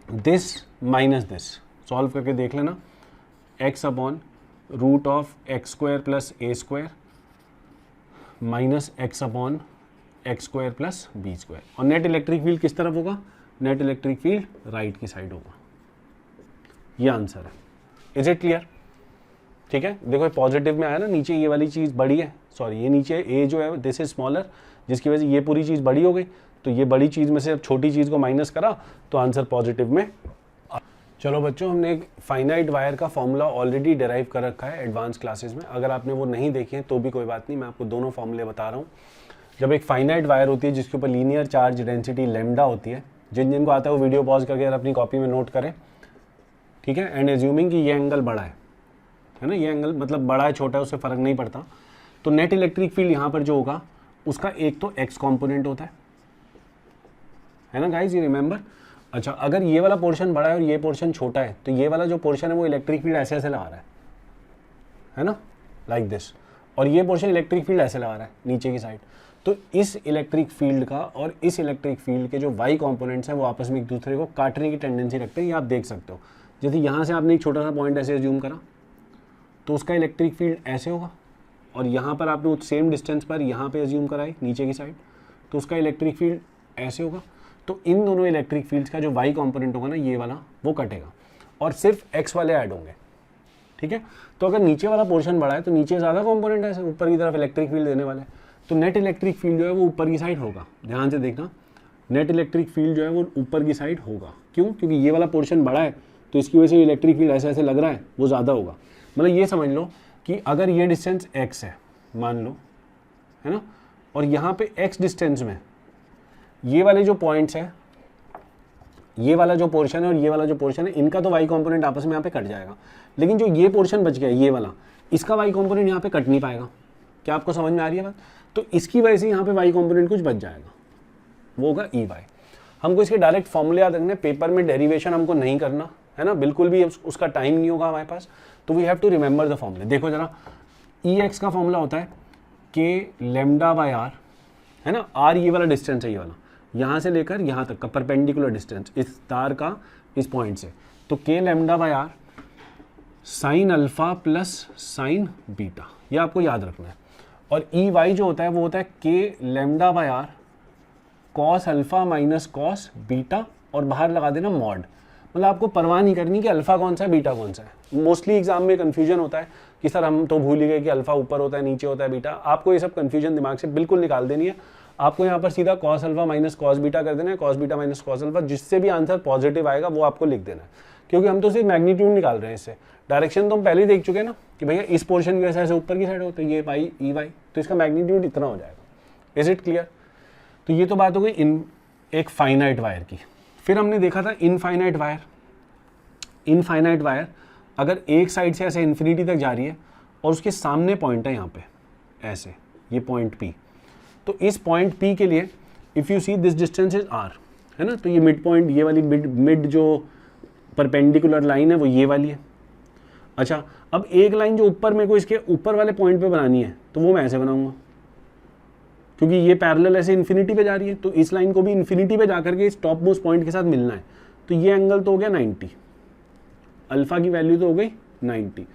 S1: दिस माइनस दिस. सॉल्व करके देख लेना. X upon root of X square plus A square minus X upon X square plus B square. और नेट इलेक्ट्रिक फील्ड किस तरफ होगा? नेट इलेक्ट्रिक फील्ड राइट की साइड होगा। ये आंसर है। Is it clear? ठीक है, देखो पॉजिटिव में आया ना, नीचे ये वाली चीज़ बड़ी है, सॉरी ये नीचे ए जो है दिस इज स्मॉलर, जिसकी वजह से ये पूरी चीज़ बड़ी हो गई, तो ये बड़ी चीज़ में से अब छोटी चीज़ को माइनस करा तो आंसर पॉजिटिव में। चलो बच्चों, हमने एक फाइनाइट वायर का फॉर्मूला ऑलरेडी डिराइव कर रखा है एडवांस क्लासेस में, अगर आपने वो नहीं देखे हैं तो भी कोई बात नहीं, मैं आपको दोनों फॉर्मूले बता रहा हूँ। जब एक फाइनाइट वायर होती है जिसके ऊपर लीनियर चार्ज डेंसिटी लैम्डा होती है, जिनको आता है वो वीडियो पॉज करके अपनी कॉपी में नोट करें, ठीक है। एंड एज्यूमिंग कि ये एंगल बड़ा है ना, ये एंगल मतलब बड़ा है छोटा है उससे फ़र्क नहीं पड़ता, तो नेट इलेक्ट्रिक फील्ड यहाँ पर जो होगा उसका एक तो एक्स कॉम्पोनेंट होता है ना गाइज, ये रिमेंबर। अच्छा, अगर ये वाला पोर्शन बड़ा है और ये पोर्शन छोटा है तो ये वाला जो पोर्शन है वो इलेक्ट्रिक फील्ड ऐसे ऐसे लगा रहा है ना, लाइक दिस, और ये पोर्शन इलेक्ट्रिक फील्ड ऐसे लगा रहा है नीचे की साइड। तो इस इलेक्ट्रिक फील्ड का और इस इलेक्ट्रिक फील्ड के जो वाई कॉम्पोनेंट्स हैं वो आपस में एक दूसरे को काटने की टेंडेंसी रखते हैं, ये आप देख सकते हो। जैसे यहाँ से आपने एक छोटा सा पॉइंट ऐसे एज्यूम करा तो उसका इलेक्ट्रिक फील्ड ऐसे होगा, और यहाँ पर आपने उस सेम डिस्टेंस पर यहाँ पे एज्यूम कराई नीचे की साइड तो उसका इलेक्ट्रिक फील्ड ऐसे होगा। तो इन दोनों इलेक्ट्रिक फील्ड्स का जो वाई कंपोनेंट होगा ना, ये वाला वो कटेगा और सिर्फ एक्स वाले ऐड होंगे, ठीक है। तो अगर नीचे वाला पोर्शन बड़ा है तो नीचे ज़्यादा कंपोनेंट है ऊपर की तरफ इलेक्ट्रिक फील्ड देने वाले, तो नेट इलेक्ट्रिक फील्ड जो है वो ऊपर की साइड होगा। ध्यान से देखना, नेट इलेक्ट्रिक फील्ड जो है वो ऊपर की साइड होगा। क्यों? क्योंकि ये वाला पोर्शन बड़ा है तो इसकी वजह से इलेक्ट्रिक फील्ड ऐसे ऐसे लग रहा है वो ज़्यादा होगा। मतलब ये समझ लो कि अगर ये डिस्टेंस x है मान लो, है ना, और यहाँ पे x डिस्टेंस में ये वाले जो पॉइंट्स हैं, ये वाला जो पोर्शन है और ये वाला जो पोर्शन है, इनका तो वाई कंपोनेंट आपस में यहाँ पे कट जाएगा, लेकिन जो ये पोर्शन बच गया ये वाला, इसका वाई कंपोनेंट यहाँ पे कट नहीं पाएगा। क्या आपको समझ में आ रही है बात? तो इसकी वजह से यहाँ पे वाई कंपोनेंट कुछ बच जाएगा, वो होगा ई वाई। हमको इसके डायरेक्ट फॉर्मूले याद रखने, पेपर में डेरिवेशन हमको नहीं करना है ना, बिल्कुल भी उसका टाइम नहीं होगा हमारे पास, तो we have to remember the formulae. देखो जरा, ई एक्स का फॉर्मूला होता है के लैम्डा बाय आर, है ना, आर ये वाला डिस्टेंस है, ये वाला यहाँ से लेकर यहाँ तक का परपेंडिकुलर डिस्टेंस इस तार का इस पॉइंट से, तो K lambda by R sine alpha plus sine beta, ये आपको याद रखना है। और ई वाई जो होता है वो होता है K lambda by R cos alpha minus cos beta, और बाहर लगा देना मॉड। मतलब आपको परवाह नहीं करनी कि अल्फा कौन सा है बीटा कौन सा है। मोस्टली एग्जाम में कन्फ्यूजन होता है कि सर हम तो भूल ही गए कि अल्फा ऊपर होता है नीचे होता है बीटा। आपको ये सब कन्फ्यूजन दिमाग से बिल्कुल निकाल देनी है। आपको यहाँ पर सीधा cos alpha minus cos beta कर देना है, cos beta minus cos alpha, जिससे भी आंसर पॉजिटिव आएगा वो आपको लिख देना है, क्योंकि हम तो सिर्फ मैग्नीट्यूड निकाल रहे हैं। इससे डायरेक्शन तो हम पहले ही देख चुके हैं ना कि भैया इस पोर्शन की वजह से ऊपर की साइड हो तो ये वाई ई वाई, तो इसका मैग्नीट्यूड इतना हो जाएगा। Is it clear? तो ये तो बात हो गई इन एक फाइनाइट वायर की। फिर हमने देखा था इनफाइनाइट वायर। इनफाइनाइट वायर अगर एक साइड से ऐसे इन्फिनिटी तक जा रही है और उसके सामने पॉइंट है यहाँ पे ऐसे, ये पॉइंट P, तो इस पॉइंट P के लिए if you see this distance is R, है ना, तो ये मिड पॉइंट, ये वाली मिड जो परपेंडिकुलर लाइन है वो ये वाली है। अच्छा, अब एक लाइन जो ऊपर मेरे को इसके ऊपर वाले पॉइंट पे बनानी है तो वो मैं ऐसे बनाऊंगा, क्योंकि ये पैरेलल ऐसे इन्फिनिटी पे जा रही है, तो इस लाइन को भी इन्फिनिटी पे जाकर के इस टॉप मोस्ट पॉइंट के साथ मिलना है। तो ये एंगल तो हो गया 90, अल्फा की वैल्यू तो हो गई 90।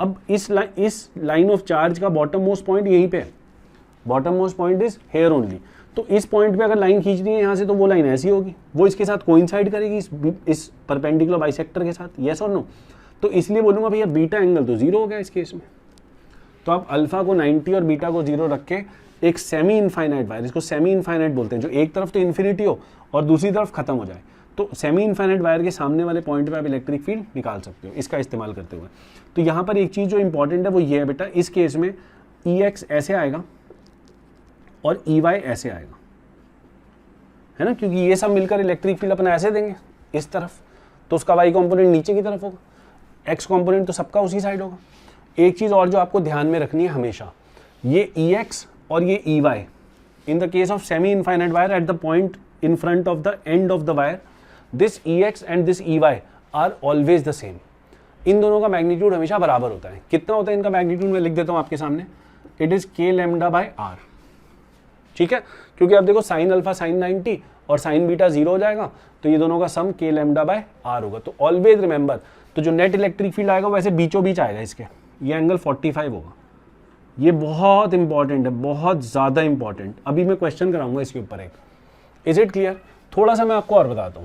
S1: अब इस लाइन ऑफ चार्ज का बॉटम मोस्ट पॉइंट यहीं पे है, bottom most point is here only. तो इस पॉइंट पे अगर लाइन खींचनी है यहाँ से तो वो लाइन ऐसी होगी, वो इसके साथ कोइंसाइड करेगी इस परपेंडिकुलर बाइसेक्टर के साथ, यस और नो। तो इसलिए बोलूँगा भैया बीटा एंगल तो जीरो हो गया इस केस में। तो आप अल्फा को 90 और बीटा को जीरो रख के एक सेमी इनफाइनाइट वायर, इसको सेमी इनफाइनाइट बोलते हैं, जो एक तरफ तो इन्फिनिटी हो और दूसरी तरफ खत्म हो जाए, तो सेमी इनफाइनाइट वायर के सामने वाले पॉइंट पे आप इलेक्ट्रिक फील्ड निकाल सकते हो इसका इस्तेमाल करते हुए। तो यहाँ पर एक चीज़ जो इंपॉर्टेंट है वो ये है बेटा, इस केस में ई एक्स ऐसे आएगा और ई वाई ऐसे आएगा, है ना, क्योंकि ये सब मिलकर इलेक्ट्रिक फील्ड अपना ऐसे देंगे इस तरफ, तो उसका वाई कॉम्पोनेंट नीचे की तरफ होगा, एक्स कॉम्पोनेंट तो सबका उसी साइड होगा। एक चीज़ और जो आपको ध्यान में रखनी है हमेशा, ये ई एक्स और ये E Y in the case of semi infinite wire at the point in front of the end of the wire, this E X and this E Y are always the same. इन दोनों का magnitude हमेशा बराबर होता है। कितना होता है इनका मैग्नीट्यूड, मैं लिख देता हूँ आपके सामने, इट इज के लैम्डा बाय आर, ठीक है, क्योंकि आप देखो साइन अल्फा साइन 90 और साइन बीटा 0 हो जाएगा, तो ये दोनों का सम के लैम्डा बाय आर होगा। तो ऑलवेज रिमेंबर तो जो नेट इलेक्ट्रिक फील्ड आएगा वैसे बीचों बीच आएगा इसके, ये एंगल 45 होगा। ये बहुत इंपॉर्टेंट है, बहुत ज़्यादा इंपॉर्टेंट। अभी मैं क्वेश्चन कराऊंगा इसके ऊपर एक। Is it clear? थोड़ा सा मैं आपको और बताता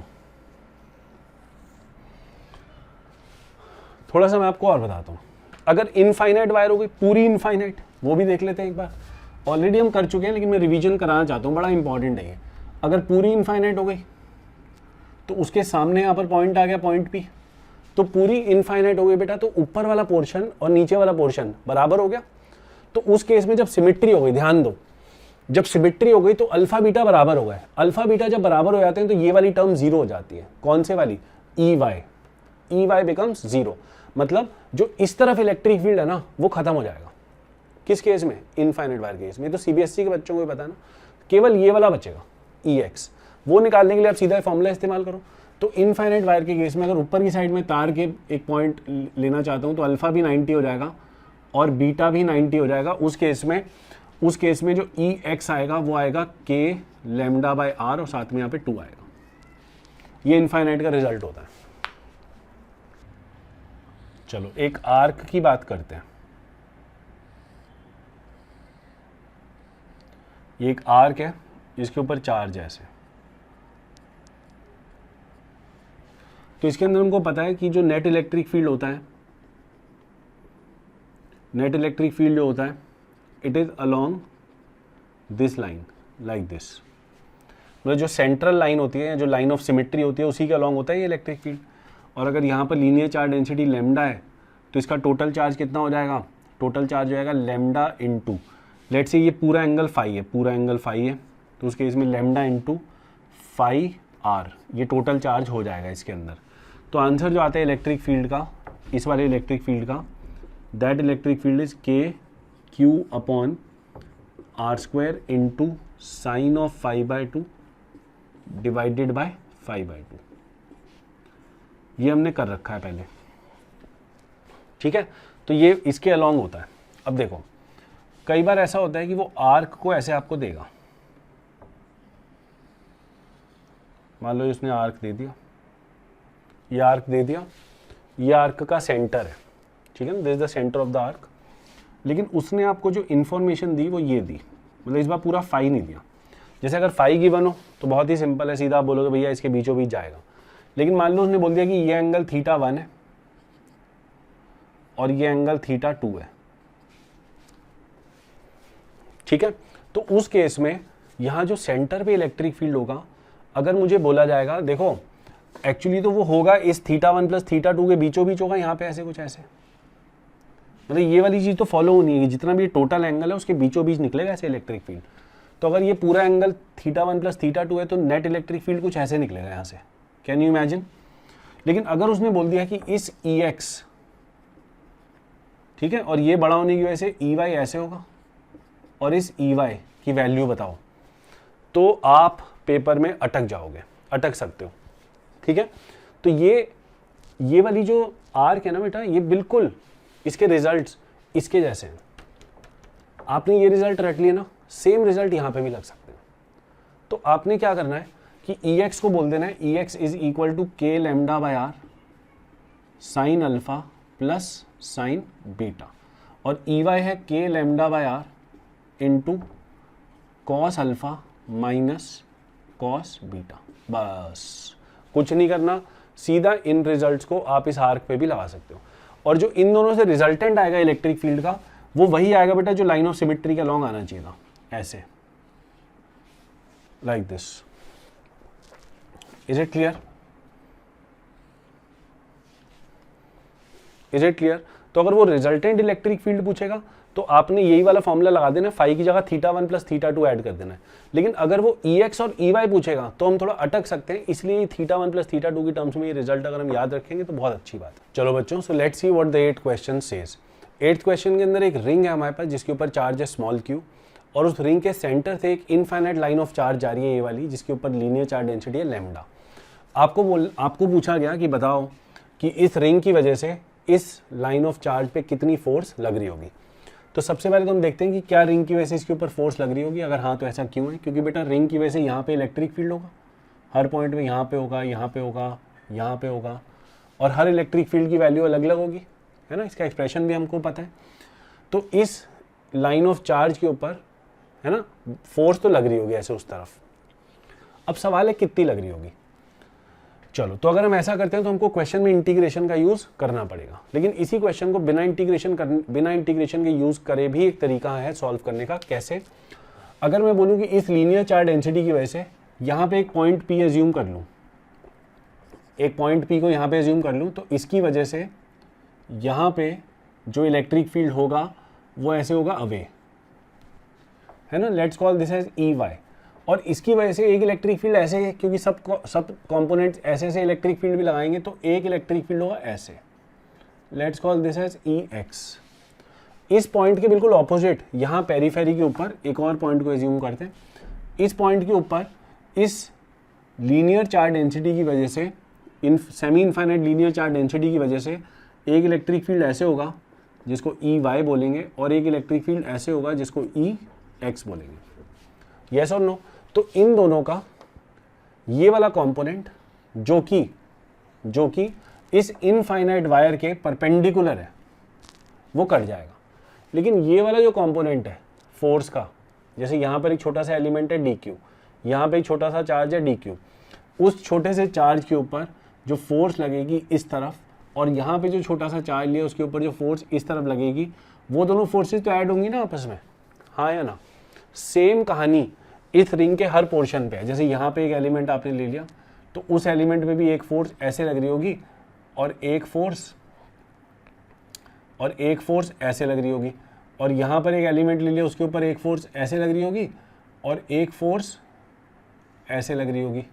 S1: हूँ, अगर इनफाइनाइट वायर हो गई, पूरी इनफाइनाइट, वो भी देख लेते हैं एक बार। ऑलरेडी हम कर चुके हैं लेकिन मैं रिवीजन कराना चाहता हूँ, बड़ा इंपॉर्टेंट है ये। अगर पूरी इनफाइनाइट हो गई तो उसके सामने यहाँ पर पॉइंट आ गया, पॉइंट पी। तो पूरी इनफाइनाइट हो गई बेटा, तो ऊपर वाला पोर्शन और नीचे वाला पोर्शन बराबर हो गया। तो उस केस में जब सिमेट्री हो गई, ध्यान दो, जब सिमेट्री हो गई तो अल्फा बीटा बराबर हो गए। अल्फा बीटा जब बराबर हो जाते हैं तो ये वाली टर्म जीरो हो जाती है। कौन से वाली? E Y becomes zero. मतलब जो इस तरफ इलेक्ट्रिक फील्ड है ना वो खत्म हो जाएगा। किस केस में? इनफाइनाइट वायर केस में। तो सीबीएसई के बच्चों को भी पता है ना, केवल ये वाला बचेगा ई एक्स। वो निकालने के लिए आप सीधा फॉर्मूला इस्तेमाल करो। तो इनफाइनाइट वायर के केस में अगर ऊपर की साइड में तार के एक पॉइंट लेना चाहता हूँ तो अल्फा भी 90 हो जाएगा और बीटा भी 90 हो जाएगा। उस केस में जो ई एक्स आएगा वो आएगा के लैम्डा बाय आर और साथ में यहाँ पे 2 आएगा। ये इनफाइनाइट का रिजल्ट होता है। चलो एक आर्क की बात करते हैं। ये एक आर्क है जिसके ऊपर चार्ज है ऐसे। तो इसके अंदर हमको पता है कि जो नेट इलेक्ट्रिक फील्ड होता है, नेट इलेक्ट्रिक फील्ड जो होता है, it is along this line, like this. मतलब जो सेंट्रल लाइन होती है, जो लाइन ऑफ सिमेट्री होती है, उसी के अलोंग होता है ये इलेक्ट्रिक फील्ड। और अगर यहाँ पर लीनियर चार्ज डेंसिटी लैम्डा है तो इसका टोटल चार्ज कितना हो जाएगा? टोटल चार्ज हो जाएगा लैम्डा इंटू, लेट्स से ये पूरा एंगल फाई है, पूरा एंगल फाई है, तो उसके इसमें लैम्डा इंटू फाई आर, ये टोटल चार्ज हो जाएगा इसके अंदर। तो आंसर जो आता है इलेक्ट्रिक फील्ड का, इस वाले इलेक्ट्रिक फील्ड का, that electric field is K Q upon R square into sine of phi by 2 divided by phi by 2। ये हमने कर रखा है पहले, ठीक है। तो ये इसके अलोंग होता है। अब देखो कई बार ऐसा होता है कि वो आर्क को ऐसे आपको देगा, मान लो उसने आर्क दे दिया, ये आर्क दे दिया, ये आर्क का सेंटर है, ठीक है ना, this is the centre of the arc. लेकिन उसने आपको जो इन्फॉर्मेशन दी वो ये दी, मतलब इस बार पूरा फाई नहीं दिया। जैसे अगर फाई गिवन हो तो बहुत ही सिंपल है, सीधा आप बोलोगे भैया इसके बीचों बीच जाएगा। लेकिन मान लो उसने बोल दिया कि ये एंगल थीटा 1 है और ये एंगल थीटा 2 है, ठीक है। तो उस केस में यहां जो सेंटर पे इलेक्ट्रिक फील्ड होगा, अगर मुझे बोला जाएगा, देखो एक्चुअली तो वो होगा इस थीटा 1 प्लस थीटा 2 के बीचों बीच होगा, यहाँ पे ऐसे कुछ ऐसे, मतलब ये वाली चीज तो फॉलो होनी है, जितना भी टोटल एंगल है उसके बीचों बीच निकलेगा ऐसे इलेक्ट्रिक फील्ड। तो अगर ये पूरा एंगल थीटा 1 प्लस थीटा 2 है तो नेट इलेक्ट्रिक फील्ड कुछ ऐसे निकलेगा यहाँ से, कैन यू इमेजिन। लेकिन अगर उसने बोल दिया कि इस ई एक्स, ठीक है, और ये बड़ा होने की वजह से ई वाई ऐसे होगा और इस ई वाई की वैल्यू बताओ, तो आप पेपर में अटक जाओगे, अटक सकते हो, ठीक है। तो ये वाली जो आर्क है ना बेटा, ये बिल्कुल इसके रिजल्ट्स इसके जैसे हैं। आपने ये रिजल्ट रट लिया ना, सेम रिजल्ट यहां पे भी लग सकते हैं। तो आपने क्या करना है कि ई एक्स को बोल देना है E X is equal to K lambda by R sine alpha plus sine beta, और ई वाई है K lambda by R into cos alpha minus cos beta. बस कुछ नहीं करना, सीधा इन रिजल्ट्स को आप इस आर्क पे भी लगा सकते हो। और जो इन दोनों से रिजल्टेंट आएगा इलेक्ट्रिक फील्ड का, वो वही आएगा बेटा जो लाइन ऑफ सिमेट्री के अलॉन्ग आना चाहिए था, ऐसे, like this. Is it clear? Is it clear? तो अगर वो रिजल्टेंट इलेक्ट्रिक फील्ड पूछेगा तो आपने यही वाला फॉर्मूला लगा देना, फाई की जगह थीटा 1 प्लस थीटा 2 ऐड कर देना है। लेकिन अगर वो ई एक्स और ई वाई पूछेगा तो हम थोड़ा अटक सकते हैं, इसलिए थीटा 1 प्लस थीटा 2 की टर्म्स में ये रिजल्ट अगर हम याद रखेंगे तो बहुत अच्छी बात है। चलो बच्चों, so let's see what the 8th question says. 8th question के अंदर एक रिंग है हमारे पास जिसके ऊपर चार्ज है स्मॉल क्यू, और उस रिंग के सेंटर से एक इनफाइनाइट लाइन ऑफ चार्ज जा रही है ये वाली, जिसके ऊपर लीनियर चार्ज डेंसिटी है लैम्डा। आपको पूछा गया कि बताओ कि इस रिंग की वजह से इस लाइन ऑफ चार्ज पे कितनी फोर्स लग रही होगी। तो सबसे पहले तो हम देखते हैं कि क्या रिंग की वजह से इसके ऊपर फोर्स लग रही होगी। अगर हाँ तो ऐसा क्यों है? क्योंकि बेटा रिंग की वजह से यहाँ पे इलेक्ट्रिक फील्ड होगा, हर पॉइंट में यहाँ पे होगा, यहाँ पे होगा, यहाँ पे होगा, और हर इलेक्ट्रिक फील्ड की वैल्यू अलग अलग होगी, है ना, इसका एक्सप्रेशन भी हमको पता है। तो इस लाइन ऑफ चार्ज के ऊपर, है ना, फोर्स तो लग रही होगी ऐसे उस तरफ। अब सवाल है कितनी लग रही होगी। चलो, तो अगर हम ऐसा करते हैं तो हमको क्वेश्चन में इंटीग्रेशन का यूज करना पड़ेगा, लेकिन इसी क्वेश्चन को बिना इंटीग्रेशन के यूज करे भी एक तरीका है सॉल्व करने का। कैसे? अगर मैं बोलूं कि इस लीनियर चार्ज डेंसिटी की वजह से यहां पे एक पॉइंट P एज्यूम कर लूं, एक पॉइंट P को यहां पे एज्यूम कर लूं, तो इसकी वजह से यहां पे जो इलेक्ट्रिक फील्ड होगा वो ऐसे होगा अवे, है ना, let's call this as EY। और इसकी वजह से एक इलेक्ट्रिक फील्ड ऐसे, क्योंकि सब कंपोनेंट्स ऐसे ऐसे इलेक्ट्रिक फील्ड भी लगाएंगे, तो एक इलेक्ट्रिक फील्ड होगा ऐसे, let's call this as EX। इस पॉइंट के बिल्कुल ऑपोजिट यहाँ पेरीफेरी के ऊपर एक और पॉइंट को एज्यूम करते हैं। इस पॉइंट के ऊपर इस लीनियर चार्ज डेंसिटी की वजह से, in semi infinite linear charge density की वजह से एक इलेक्ट्रिक फील्ड ऐसे होगा जिसको EY बोलेंगे, और एक इलेक्ट्रिक फील्ड ऐसे होगा जिसको EX बोलेंगे। यस और नो? तो इन दोनों का ये वाला कंपोनेंट जो कि इस इनफाइनाइट वायर के परपेंडिकुलर है वो कट जाएगा, लेकिन ये वाला जो कंपोनेंट है फोर्स का, जैसे यहाँ पर एक छोटा सा एलिमेंट है DQ, यहाँ पे एक छोटा सा चार्ज है DQ, उस छोटे से चार्ज के ऊपर जो फोर्स लगेगी इस तरफ, और यहाँ पे जो छोटा सा चार्ज लिया उसके ऊपर जो फोर्स इस तरफ लगेगी, वो दोनों फोर्सेस तो ऐड होंगी ना आपस में, हाँ या ना? सेम कहानी इस रिंग के हर पोर्शन पे है। जैसे यहाँ पे एक एलिमेंट आपने ले लिया, तो उस एलिमेंट पे भी एक फोर्स ऐसे लग रही होगी, और एक फोर्स ऐसे लग रही होगी, और यहाँ पर एक एलिमेंट ले लिया, उसके ऊपर एक फोर्स ऐसे लग रही होगी, और एक फोर्स ऐसे लग रही होगी।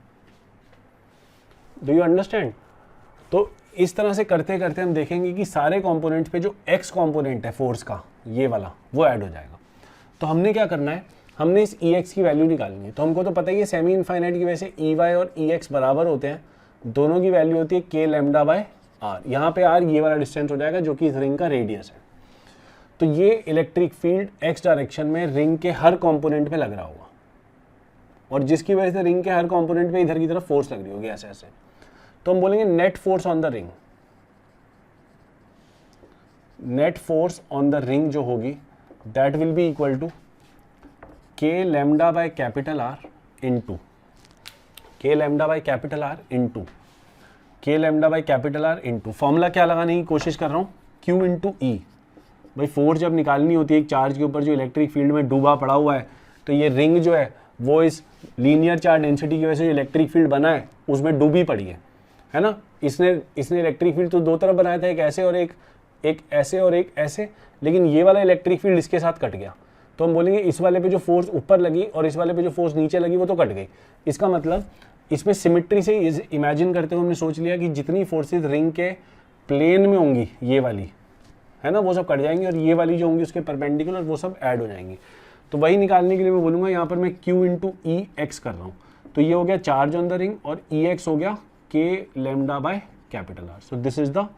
S1: Do you understand? तो इस तरह से करते करते हम देखेंगे कि सारे कंपोनेंट्स पे जो एक्स कंपोनेंट है फोर्स का, ये वाला, वो ऐड हो जाएगा। तो हमने क्या करना है, हमने इस EX की वैल्यू निकालनी है। तो हमको तो पता ही है सेमी इनफाइनाइट की वजह से EY और EX बराबर होते हैं, दोनों की वैल्यू होती है K लैम्डा बाय R। यहाँ पे R ये वाला डिस्टेंस हो जाएगा जो कि इस रिंग का रेडियस है। तो ये इलेक्ट्रिक फील्ड X डायरेक्शन में रिंग के हर कंपोनेंट पे लग रहा होगा, और जिसकी वजह से रिंग के हर कंपोनेंट पे इधर की तरफ फोर्स लग रही होगी ऐसे ऐसे। तो हम बोलेंगे net force on the ring, net force on the ring जो होगी that will be equal to K lambda by capital R into K lambda by capital R into K lambda by capital R into, formula क्या लगाने की कोशिश कर रहा हूँ, Q into E। भाई फोर्स जब निकालनी होती है एक चार्ज के ऊपर जो इलेक्ट्रिक फील्ड में डूबा पड़ा हुआ है, तो ये रिंग जो है वो इस लीनियर चार्ज डेंसिटी की वजह से जो इलेक्ट्रिक फील्ड बना है उसमें डूबी पड़ी है ना। इसने इलेक्ट्रिक फील्ड तो दो तरफ बनाया था, एक ऐसे और एक ऐसे और एक ऐसे, लेकिन ये वाला इलेक्ट्रिक फील्ड इसके साथ कट गया। तो हम बोलेंगे इस वाले पे जो फोर्स ऊपर लगी और इस वाले पे जो फोर्स नीचे लगी वो तो कट गई। इसका मतलब इसमें सिमेट्री से इमेजिन करते हुए हमने सोच लिया कि जितनी फोर्सेस रिंग के प्लेन में होंगी ये वाली, है ना, वो सब कट जाएंगी, और ये वाली जो होंगी उसके परपेंडिकुलर वो सब ऐड हो जाएंगी। तो वही निकालने के लिए मैं बोलूँगा यहाँ पर मैं Q इंटू EX कर रहा हूँ। तो ये हो गया चार्ज ऑन द रिंग, और EX हो गया K lambda by capital R। So this is the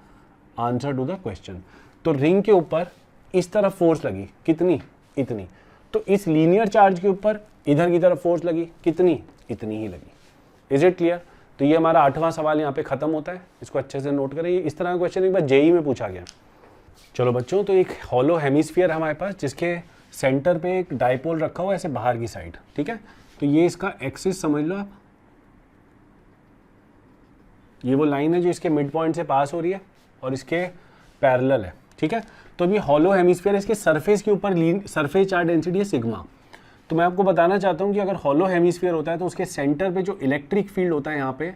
S1: answer to the question. तो रिंग के ऊपर इस तरफ फोर्स लगी कितनी, इतनी, तो इस लीनियर चार्ज के ऊपर इधर की तरफ फोर्स लगी कितनी, इतनी ही लगी। Is it clear? तो ये हमारा 8वां सवाल यहाँ पे खत्म होता है, इसको अच्छे से नोट करें। इस तरह का क्वेश्चन एक बार JEE में पूछा गया। चलो बच्चों, तो एक हॉलो हेमिस्फीयर हमारे पास जिसके सेंटर पे एक डाइपोल रखा हुआ है ऐसे बाहर की साइड, ठीक है। तो ये इसका एक्सिस समझ लो आप, ये वो लाइन है जो इसके मिड पॉइंट से पास हो रही है और इसके पैरेलल है, ठीक है। तो अभी हॉलो हेमिस्फीयर, इसके सरफेस के ऊपर सरफेस चार्ज डेंसिटी है सिग्मा। तो मैं आपको बताना चाहता हूँ कि अगर हॉलो हेमिस्फीयर होता है तो उसके सेंटर पे जो इलेक्ट्रिक फील्ड होता है यहाँ पे,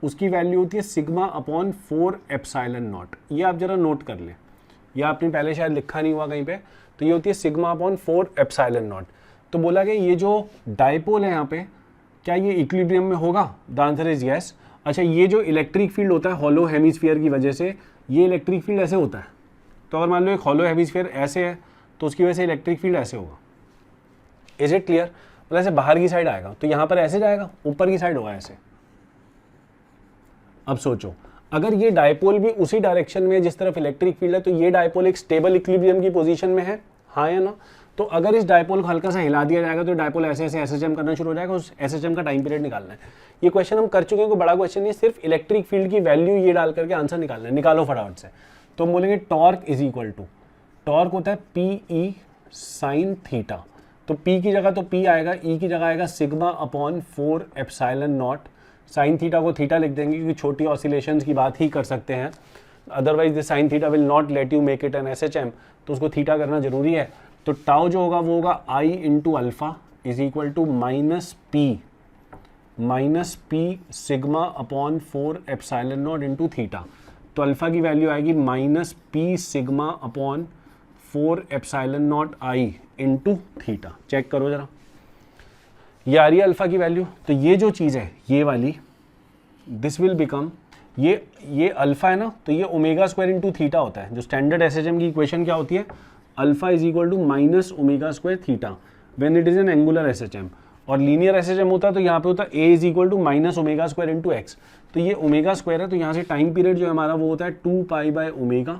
S1: उसकी वैल्यू होती है सिग्मा अपॉन 4 एप्सिलॉन नॉट। ये आप जरा नोट कर लें, ये आपने पहले शायद लिखा नहीं हुआ कहीं पे। तो ये होती है सिग्मा अपॉन 4 एप्सिलॉन नॉट। तो बोला गया ये जो डाइपोल है यहाँ पे, क्या ये इक्विलिब्रियम में होगा? The answer is yes. अच्छा, ये जो इलेक्ट्रिक फील्ड होता है हॉलो हेमिस्फीयर की वजह से, ये इलेक्ट्रिक फील्ड ऐसे होता है। तो अगर मान लो एक हॉलो हेमिस्फीयर ऐसे है तो उसकी वजह से इलेक्ट्रिक फील्ड ऐसे होगा। Is it clear? मतलब ऐसे बाहर की साइड आएगा, तो यहाँ पर ऐसे जाएगा, ऊपर की साइड होगा ऐसे। अब सोचो, अगर ये डायपोल भी उसी डायरेक्शन में जिस तरफ इलेक्ट्रिक फील्ड है, तो ये डायपोल एक स्टेबल इक्विलिब्रियम की पोजीशन में है, हाँ या ना? तो अगर इस डायपोल को हल्का सा हिला दिया जाएगा तो डायपोल ऐसे ऐसे एसएचएम करना शुरू हो जाएगा, उस एसएचएम का टाइम पीरियड निकालना है। ये क्वेश्चन हम कर चुके हैं, कोई बड़ा क्वेश्चन नहीं है, सिर्फ इलेक्ट्रिक फील्ड की वैल्यू ये डाल करके आंसर निकालना है। निकालो फटाफट से। तो हम बोलेंगे torque is equal to, torque होता है पी ई साइन थीटा, तो P की जगह तो P आएगा, E की जगह आएगा sigma upon 4 epsilon not, sine theta को थीटा लिख देंगे क्योंकि छोटी ऑसिलेशंस की बात ही कर सकते हैं, otherwise the sine theta will not let you make it an SHM, तो उसको थीटा करना जरूरी है। तो टाउ जो होगा वो होगा I into alpha is equal to minus P sigma upon 4 epsilon naught into theta. तो अल्फा की वैल्यू आएगी minus P sigma upon 4 epsilon naught I into theta. Check करो जरा, ये आ रही है अल्फा की वैल्यू। तो ये जो चीज़ है ये वाली, दिस विल बिकम, ये अल्फा है ना, तो ये ओमेगा स्क्वायर इंटू थीटा होता है। जो स्टैंडर्ड एसएचएम की इक्वेशन क्या होती है, alpha is equal to minus omega square theta when it is an angular SHM. और लीनियर एसएचएम होता है तो यहाँ पे होता है A is equal to minus omega square into X. तो ये ओमेगा स्क्वायर है, तो यहाँ से टाइम पीरियड जो है हमारा वो होता है 2 पाई बाय ओमेगा,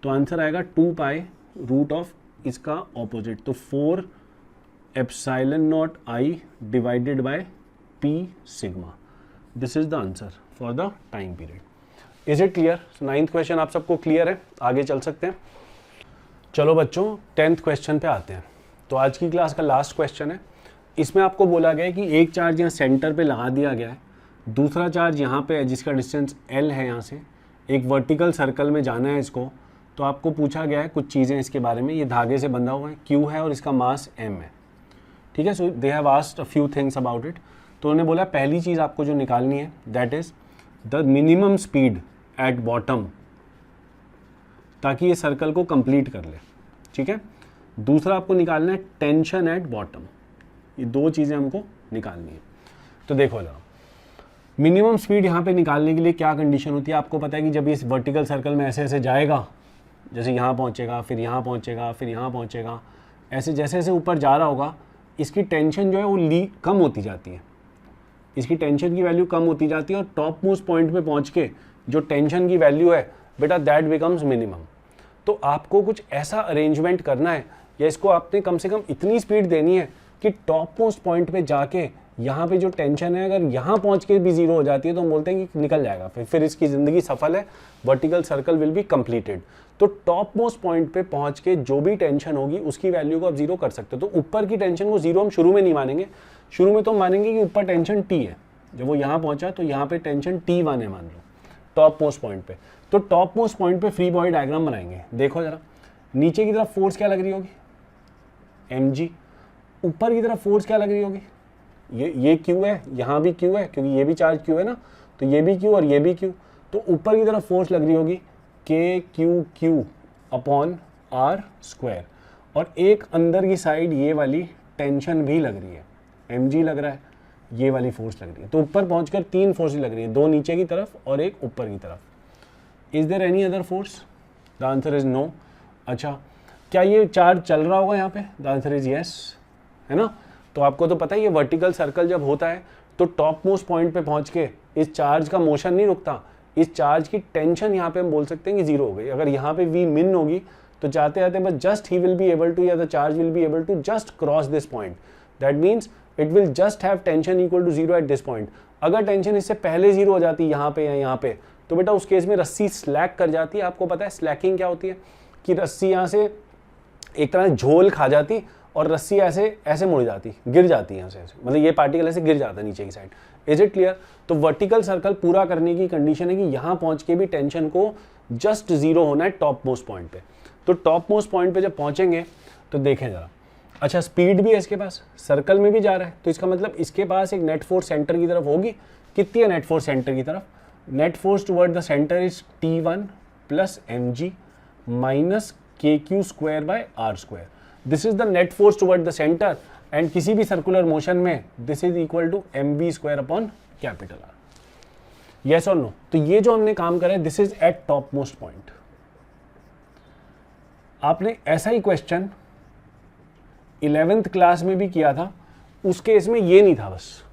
S1: तो आंसर आएगा 2 पाई रूट ऑफ इसका ऑपोजिट, तो 4 epsilon naught I divided by P sigma. This is the answer for the time period. Is it clear? 9th question आप सबको क्लियर है, आगे चल सकते हैं। चलो बच्चों 10th क्वेश्चन पे आते हैं। तो आज की क्लास का लास्ट क्वेश्चन है। इसमें आपको बोला गया है कि एक चार्ज यहाँ सेंटर पे लगा दिया गया है, दूसरा चार्ज यहाँ पे है जिसका डिस्टेंस L है, यहाँ से एक वर्टिकल सर्कल में जाना है इसको। तो आपको पूछा गया है कुछ चीज़ें इसके बारे में, ये धागे से बंधा हुआ है, Q है और इसका मास M है, ठीक है। So they have asked a few things about it. तो उन्होंने बोला पहली चीज़ आपको जो निकालनी है that is the minimum speed at bottom, ताकि ये सर्कल को कंप्लीट कर ले, ठीक है। दूसरा आपको निकालना है टेंशन एट बॉटम। ये दो चीज़ें हमको निकालनी है। तो देखो जरा, मिनिमम स्पीड यहाँ पे निकालने के लिए क्या कंडीशन होती है। आपको पता है कि जब इस वर्टिकल सर्कल में ऐसे ऐसे जाएगा, जैसे यहाँ पहुँचेगा, फिर यहाँ पहुँचेगा, फिर यहाँ पहुँचेगा, ऐसे जैसे जैसे ऊपर जा रहा होगा, इसकी टेंशन जो है वो कम होती जाती है, इसकी टेंशन की वैल्यू कम होती जाती है, और टॉप मोस्ट पॉइंट पे पहुँच के जो टेंशन की वैल्यू है बेटा दैट बिकम्स मिनिमम। तो आपको कुछ ऐसा अरेंजमेंट करना है, या इसको आपने कम से कम इतनी स्पीड देनी है कि टॉप मोस्ट पॉइंट पे जाके यहाँ पे जो टेंशन है अगर यहाँ पहुँच के भी जीरो हो जाती है तो हम बोलते हैं कि निकल जाएगा, फिर इसकी ज़िंदगी सफल है, vertical circle will be completed. तो टॉप मोस्ट पॉइंट पे पहुँच के जो भी टेंशन होगी उसकी वैल्यू को आप जीरो कर सकते हो। तो ऊपर की टेंशन को जीरो हम शुरू में नहीं मानेंगे, शुरू में तो मानेंगे कि ऊपर टेंशन टी है, जब वो यहाँ पहुँचा तो यहाँ पे टेंशन T1 है मान लो टॉप मोस्ट पॉइंट पे। तो टॉप मोस्ट पॉइंट पे फ्री बॉडी डायग्राम बनाएंगे। देखो जरा, नीचे की तरफ फोर्स क्या लग रही होगी, mg, ऊपर की तरफ फोर्स क्या लग रही होगी, ये Q है, यहाँ भी Q है क्योंकि ये भी चार्ज Q है ना, तो ये भी Q और ये भी Q। तो ऊपर की तरफ फोर्स लग रही होगी KQQ अपॉन R स्क्वायर, और एक अंदर की साइड ये वाली टेंशन भी लग रही है, mg लग रहा है, ये वाली फोर्स लग रही है। तो ऊपर पहुंचकर तीन फोर्स लग रही है, दो नीचे की तरफ और एक ऊपर की तरफ। Is there any other force? The answer is no. अच्छा, क्या ये चार्ज चल रहा होगा यहाँ पे? द आंसर इज यस, है ना। तो आपको तो पता है ये वर्टिकल सर्कल जब होता है तो टॉप मोस्ट पॉइंट पे पहुंच के इस चार्ज का मोशन नहीं रुकता, इस चार्ज की टेंशन यहाँ पे हम बोल सकते हैं कि जीरो हो गई। अगर यहाँ पे V मिन होगी तो जाते जाते बस just he will be able to, या the charge will be able to just cross this point, that means it will just have tension equal to zero at this point. अगर टेंशन इससे पहले जीरो हो जाती यहाँ पे या यहाँ पे, तो बेटा उस केस में रस्सी स्लैक कर जाती है। आपको पता है स्लैकिंग क्या होती है, कि रस्सी यहाँ से एक तरह झोल खा जाती और रस्सी ऐसे ऐसे मुड़ जाती, गिर जाती है यहाँ से, मतलब ये पार्टिकल ऐसे गिर जाता है नीचे की साइड। Is it clear? तो वर्टिकल सर्कल पूरा करने की कंडीशन है कि यहाँ पहुँच के भी टेंशन को जस्ट जीरो होना है टॉप मोस्ट पॉइंट पे। तो टॉप मोस्ट पॉइंट पे जब पहुँचेंगे तो देखें जरा, अच्छा स्पीड भी है इसके पास, सर्कल में भी जा रहा है, तो इसका मतलब इसके पास एक नेट फोर्स सेंटर की तरफ होगी। कितनी है नेट फोर्स सेंटर की तरफ? Net force toward the centre is T1 plus mg minus KQ square by R square. This is the net force toward the centre, and किसी भी सर्कुलर मोशन में this is equal to mv square upon capital R। Yes और no? तो ये जो हमने काम करा है this is at top most point. आपने ऐसा ही क्वेश्चन 11th क्लास में भी किया था, उस केस में ये नहीं था, बस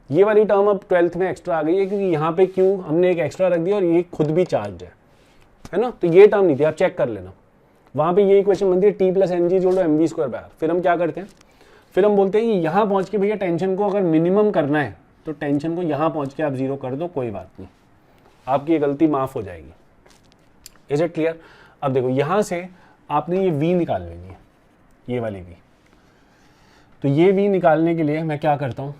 S1: ये वाली टर्म अब 12th में एक्स्ट्रा आ गई है, क्योंकि यहाँ पे क्यों हमने एक एक्स्ट्रा रख दिया और ये खुद भी चार्ज है ना, तो ये टर्म नहीं थी, आप चेक कर लेना। वहाँ पे ये इक्वेशन बनती है टी प्लस एम जी जोड़ो M V square by R. फिर हम क्या करते हैं, फिर हम बोलते हैं कि यहाँ पहुँच के भैया टेंशन को अगर मिनिमम करना है तो टेंशन को यहाँ पहुँच के आप जीरो कर दो, कोई बात नहीं, आपकी ये गलती माफ़ हो जाएगी। Is it clear? अब देखो यहाँ से आपने ये v निकाल लेनी है, ये वाली v। तो ये v निकालने के लिए मैं क्या करता हूँ,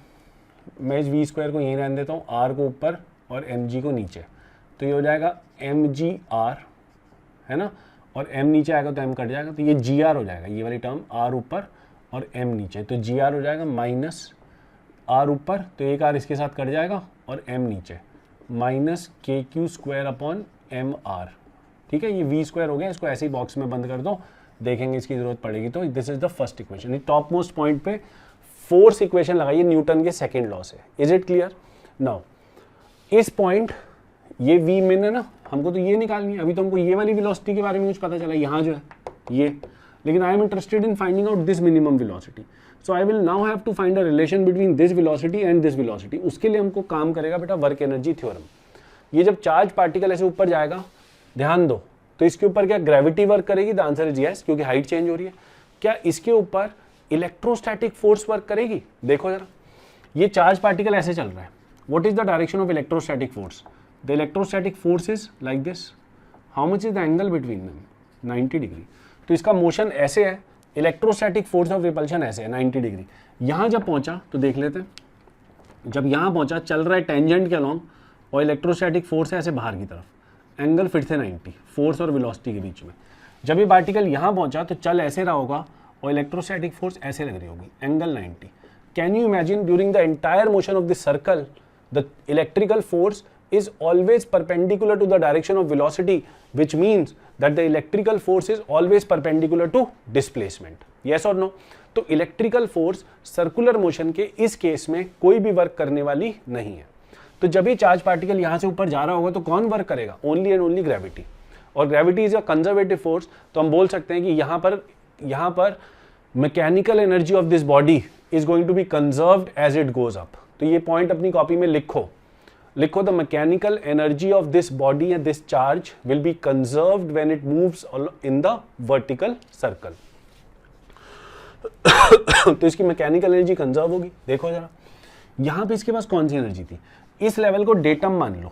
S1: मैं इस v स्क्वायर को यहीं रहने देता हूँ, r को ऊपर और mg को नीचे। तो ये हो जाएगा mgr, है ना, और m नीचे आएगा तो m कट जाएगा, तो ये gr हो जाएगा, ये वाली टर्म r ऊपर और m नीचे, तो gr हो जाएगा माइनस r ऊपर, तो एक r इसके साथ कट जाएगा और m नीचे, minus K Q square upon M R. ठीक है, ये v स्क्वायर हो गया, इसको ऐसे ही बॉक्स में बंद कर दो, देखेंगे इसकी जरूरत पड़ेगी तो। This is the first equation. ये टॉप मोस्ट पॉइंट पे फोर्स इक्वेशन लगाइए न्यूटन के सेकेंड लॉ से। Is it clear? नाउ इस पॉइंट ये v min है ना, हमको तो ये निकालनी है। अभी तो हमको ये वाली वेलोसिटी के बारे में कुछ पता चला, यहाँ जो है ये, लेकिन I am interested in finding out this minimum velocity. So I will now have to find a relation between this velocity and this velocity. उसके लिए हमको काम करेगा बेटा वर्क एनर्जी थ्योरम। ये जब चार्ज पार्टिकल ऐसे ऊपर जाएगा, ध्यान दो, तो इसके ऊपर क्या ग्रेविटी वर्क करेगी? द आंसर इज यस, क्योंकि हाइट चेंज हो रही है। क्या इसके ऊपर इलेक्ट्रोस्टैटिक फोर्स वर्क करेगी? देखो जरा, ये चार्ज पार्टिकल ऐसे चल रहा है। What is the direction of electrostatic force? The electrostatic force is like this. How much is the angle between them? 90 degree. तो इसका मोशन ऐसे है, इलेक्ट्रोस्टैटिक फोर्स ऑफ रिपल्शन ऐसे है 90 डिग्री। यहाँ जब पहुंचा तो देख लेते हैं, जब यहाँ पहुंचा चल रहा है टेंजेंट के अलॉन्ग और इलेक्ट्रोस्टैटिक फोर्स है ऐसे बाहर की तरफ, एंगल फिर से 90, फोर्स और वेलोसिटी के बीच में। जब ये पार्टिकल यहाँ पहुंचा तो चल ऐसे रहा होगा और इलेक्ट्रोस्टैटिक फोर्स ऐसे लग रही होगी, angle 90। Can you imagine during the entire motion of this circle the electrical force is always perpendicular to the direction of velocity, which means that the electrical force is always perpendicular to displacement. Yes or no? तो electrical force circular motion के इस case में कोई भी work करने वाली नहीं है। तो जब ये चार्ज पार्टिकल यहाँ से ऊपर जा रहा होगा तो कौन वर्क करेगा? Only and only gravity. और gravity is a conservative force, तो हम बोल सकते हैं कि यहाँ पर mechanical energy of this body is going to be conserved as it goes up. तो ये पॉइंट अपनी कॉपी में लिखो, the mechanical energy of this body and this charge will be conserved when it moves in the vertical circle. तो इसकी mechanical energy conserve होगी। देखो जरा, यहां पे इसके पास कौन सी एनर्जी थी? इस लेवल को डेटम मान लो,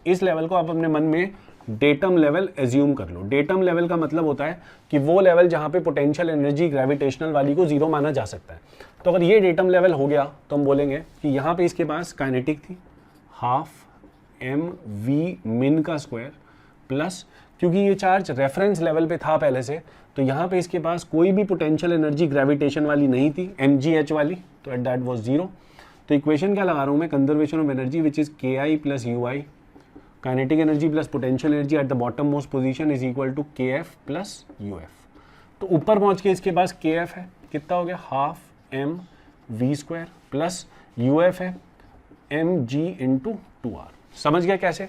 S1: इस लेवल को आप अपने मन में डेटम लेवल एज्यूम कर लो। डेटम लेवल का मतलब होता है कि वो लेवल जहां पे पोटेंशियल एनर्जी ग्रेविटेशनल वाली को जीरो माना जा सकता है। तो अगर ये डेटम लेवल हो गया तो हम बोलेंगे कि यहाँ पे इसके पास काइनेटिक थी हाफ एम वी मिन का स्क्वायर प्लस, क्योंकि ये चार्ज रेफरेंस लेवल पे था पहले से, तो यहाँ पे इसके पास कोई भी पोटेंशियल एनर्जी ग्रेविटेशन वाली नहीं थी, एम जी एच वाली, तो एट दैट वाज जीरो। तो इक्वेशन क्या लगा रहा हूँ मैं? Conservation of energy which is K I plus U I, kinetic energy plus potential energy at the bottom most position is equal to K F plus U F. तो ऊपर पहुँच के इसके पास के एफ है, कितना हो गया? Half M V square plus U F है एम जी इंटू 2r। समझ गया कैसे?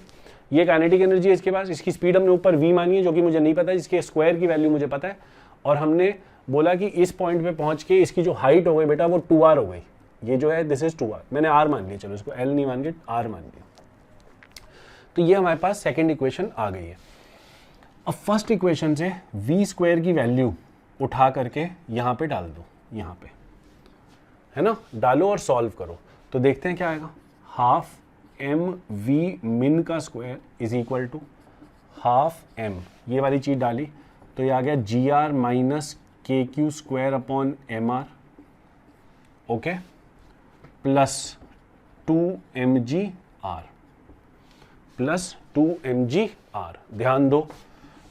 S1: ये काइनेटिक एनर्जी है इसके पास, इसकी स्पीड हमने ऊपर v मानी है जो कि मुझे नहीं पता है, इसके स्क्वायर की वैल्यू मुझे पता है, और हमने बोला कि इस पॉइंट पे पहुंच के इसकी जो हाइट हो गई बेटा वो 2r हो गई। ये जो है दिस इज 2r, मैंने r मान लिया, चलो इसको l नहीं मान के r मान लिया। तो ये हमारे पास सेकेंड इक्वेशन आ गई है। अब फर्स्ट इक्वेशन से v स्क्वायर की वैल्यू उठा करके यहाँ पे डाल दो, यहाँ पे, है ना, डालो और सॉल्व करो तो देखते हैं क्या आएगा। हाफ एम वी मिन का square is equal to half M, ये वाली चीज डाली तो ये आ गया G R minus K Q square upon M R, okay, plus 2mg r plus 2mg r। ध्यान दो,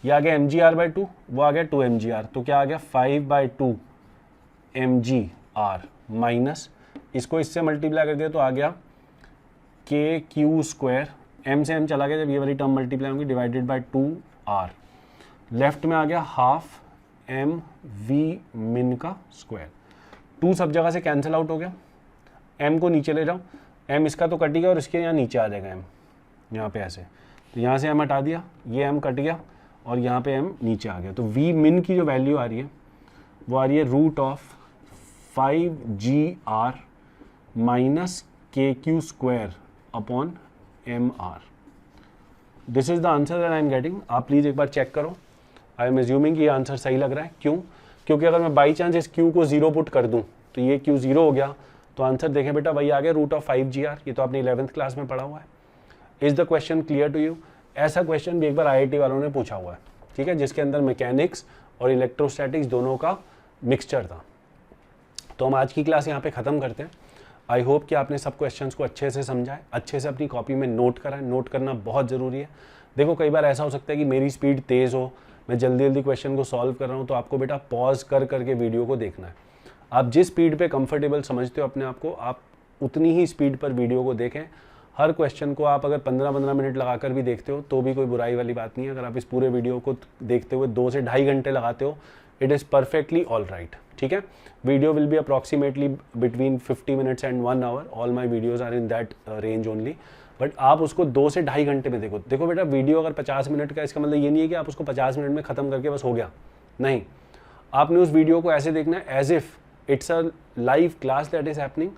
S1: ये आ गया mg/2, वो आ गया 2mg r, तो क्या आ गया 5/2 mg r माइनस, इसको इससे मल्टीप्लाई कर दिया तो आ गया के क्यू स्क्वायर, एम से एम चला गया जब ये वाली टर्म मल्टीप्लाई होगी, डिवाइडेड बाय 2r। लेफ्ट में आ गया हाफ एम वी मिन का स्क्वायर, 2 सब जगह से कैंसिल आउट हो गया, m को नीचे ले जाओ, m इसका तो कट गया और इसके यहाँ नीचे आ जाएगा m, यहाँ पे ऐसे, तो यहाँ से m हटा दिया, ये m कट गया और यहाँ पे m नीचे आ गया। तो v मिन की जो वैल्यू आ रही है वो आ रही है root of 5gr minus K Q square upon M R. This is the answer that I am getting. आप प्लीज़ एक बार चेक करो, आई एम एज्यूमिंग कि ये आंसर सही लग रहा है। क्यों? क्योंकि अगर मैं बाई चांस इस q को 0 पुट कर दूं तो ये q 0 हो गया, तो आंसर देखें बेटा वही आ गया √5GR। ये तो आपने 11th क्लास में पढ़ा हुआ है। Is the question clear to you? ऐसा क्वेश्चन भी एक बार IIT वालों ने पूछा हुआ है, ठीक है, जिसके अंदर मैकेनिक्स और इलेक्ट्रोस्टैटिक्स दोनों का मिक्सचर था। तो हम आज की क्लास यहाँ पे ख़त्म करते हैं। आई होप कि आपने सब क्वेश्चंस को अच्छे से समझा है, अच्छे से अपनी कॉपी में नोट करा है। नोट करना बहुत ज़रूरी है। देखो कई बार ऐसा हो सकता है कि मेरी स्पीड तेज़ हो, मैं जल्दी जल्दी क्वेश्चन को सॉल्व कर रहा हूँ, तो आपको बेटा पॉज कर करके वीडियो को देखना है। आप जिस स्पीड पे कंफर्टेबल समझते हो अपने आप को, आप उतनी ही स्पीड पर वीडियो को देखें। हर क्वेश्चन को आप अगर 15-15 मिनट लगाकर भी देखते हो तो भी कोई बुराई वाली बात नहीं है। अगर आप इस पूरे वीडियो को देखते हुए 2 से ढाई घंटे लगाते हो, it is perfectly all right, ठीक है। Video will be approximately between 50 minutes and 1 hour. All my videos are in that range only. But आप उसको 2 से ढाई घंटे में देखो। देखो बेटा वीडियो अगर 50 मिनट का, इसका मतलब ये नहीं है कि आप उसको 50 मिनट में ख़त्म करके बस हो गया, नहीं। आपने उस वीडियो को ऐसे देखना है as if it's a live class that is happening,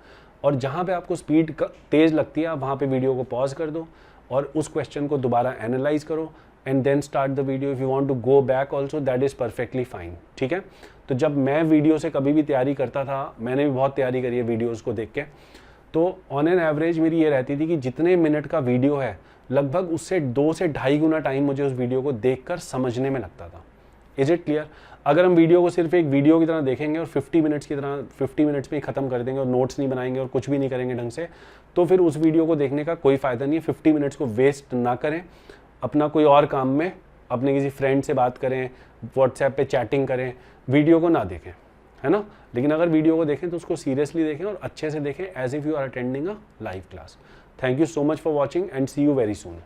S1: और जहाँ पे आपको स्पीड तेज़ लगती है आप वहाँ पे वीडियो को पॉज कर दो और उस क्वेश्चन को दोबारा एनालाइज करो and then start the video. If you want to go back also that is perfectly fine, ठीक है। तो जब मैं वीडियो से कभी भी तैयारी करता था, मैंने भी बहुत तैयारी करी है वीडियोज़ को देख के, तो ऑन एन एवरेज मेरी ये रहती थी कि जितने मिनट का वीडियो है लगभग उससे 2 से ढाई गुना टाइम मुझे उस वीडियो को देखकर समझने में लगता था। Is it clear? अगर हम वीडियो को सिर्फ एक वीडियो की तरह देखेंगे और 50 मिनट्स की तरह 50 मिनट्स में ही ख़त्म कर देंगे और नोट्स नहीं बनाएंगे और कुछ भी नहीं करेंगे ढंग से, तो फिर उस वीडियो को देखने का कोई फ़ायदा नहीं है। 50 मिनट्स को वेस्ट ना करें, अपना कोई और काम में, अपने किसी फ्रेंड से बात करें, व्हाट्सएप पे चैटिंग करें, वीडियो को ना देखें, है ना। लेकिन अगर वीडियो को देखें तो उसको सीरियसली देखें और अच्छे से देखें as if you are attending a live class. Thank you so much for watching and see you very soon.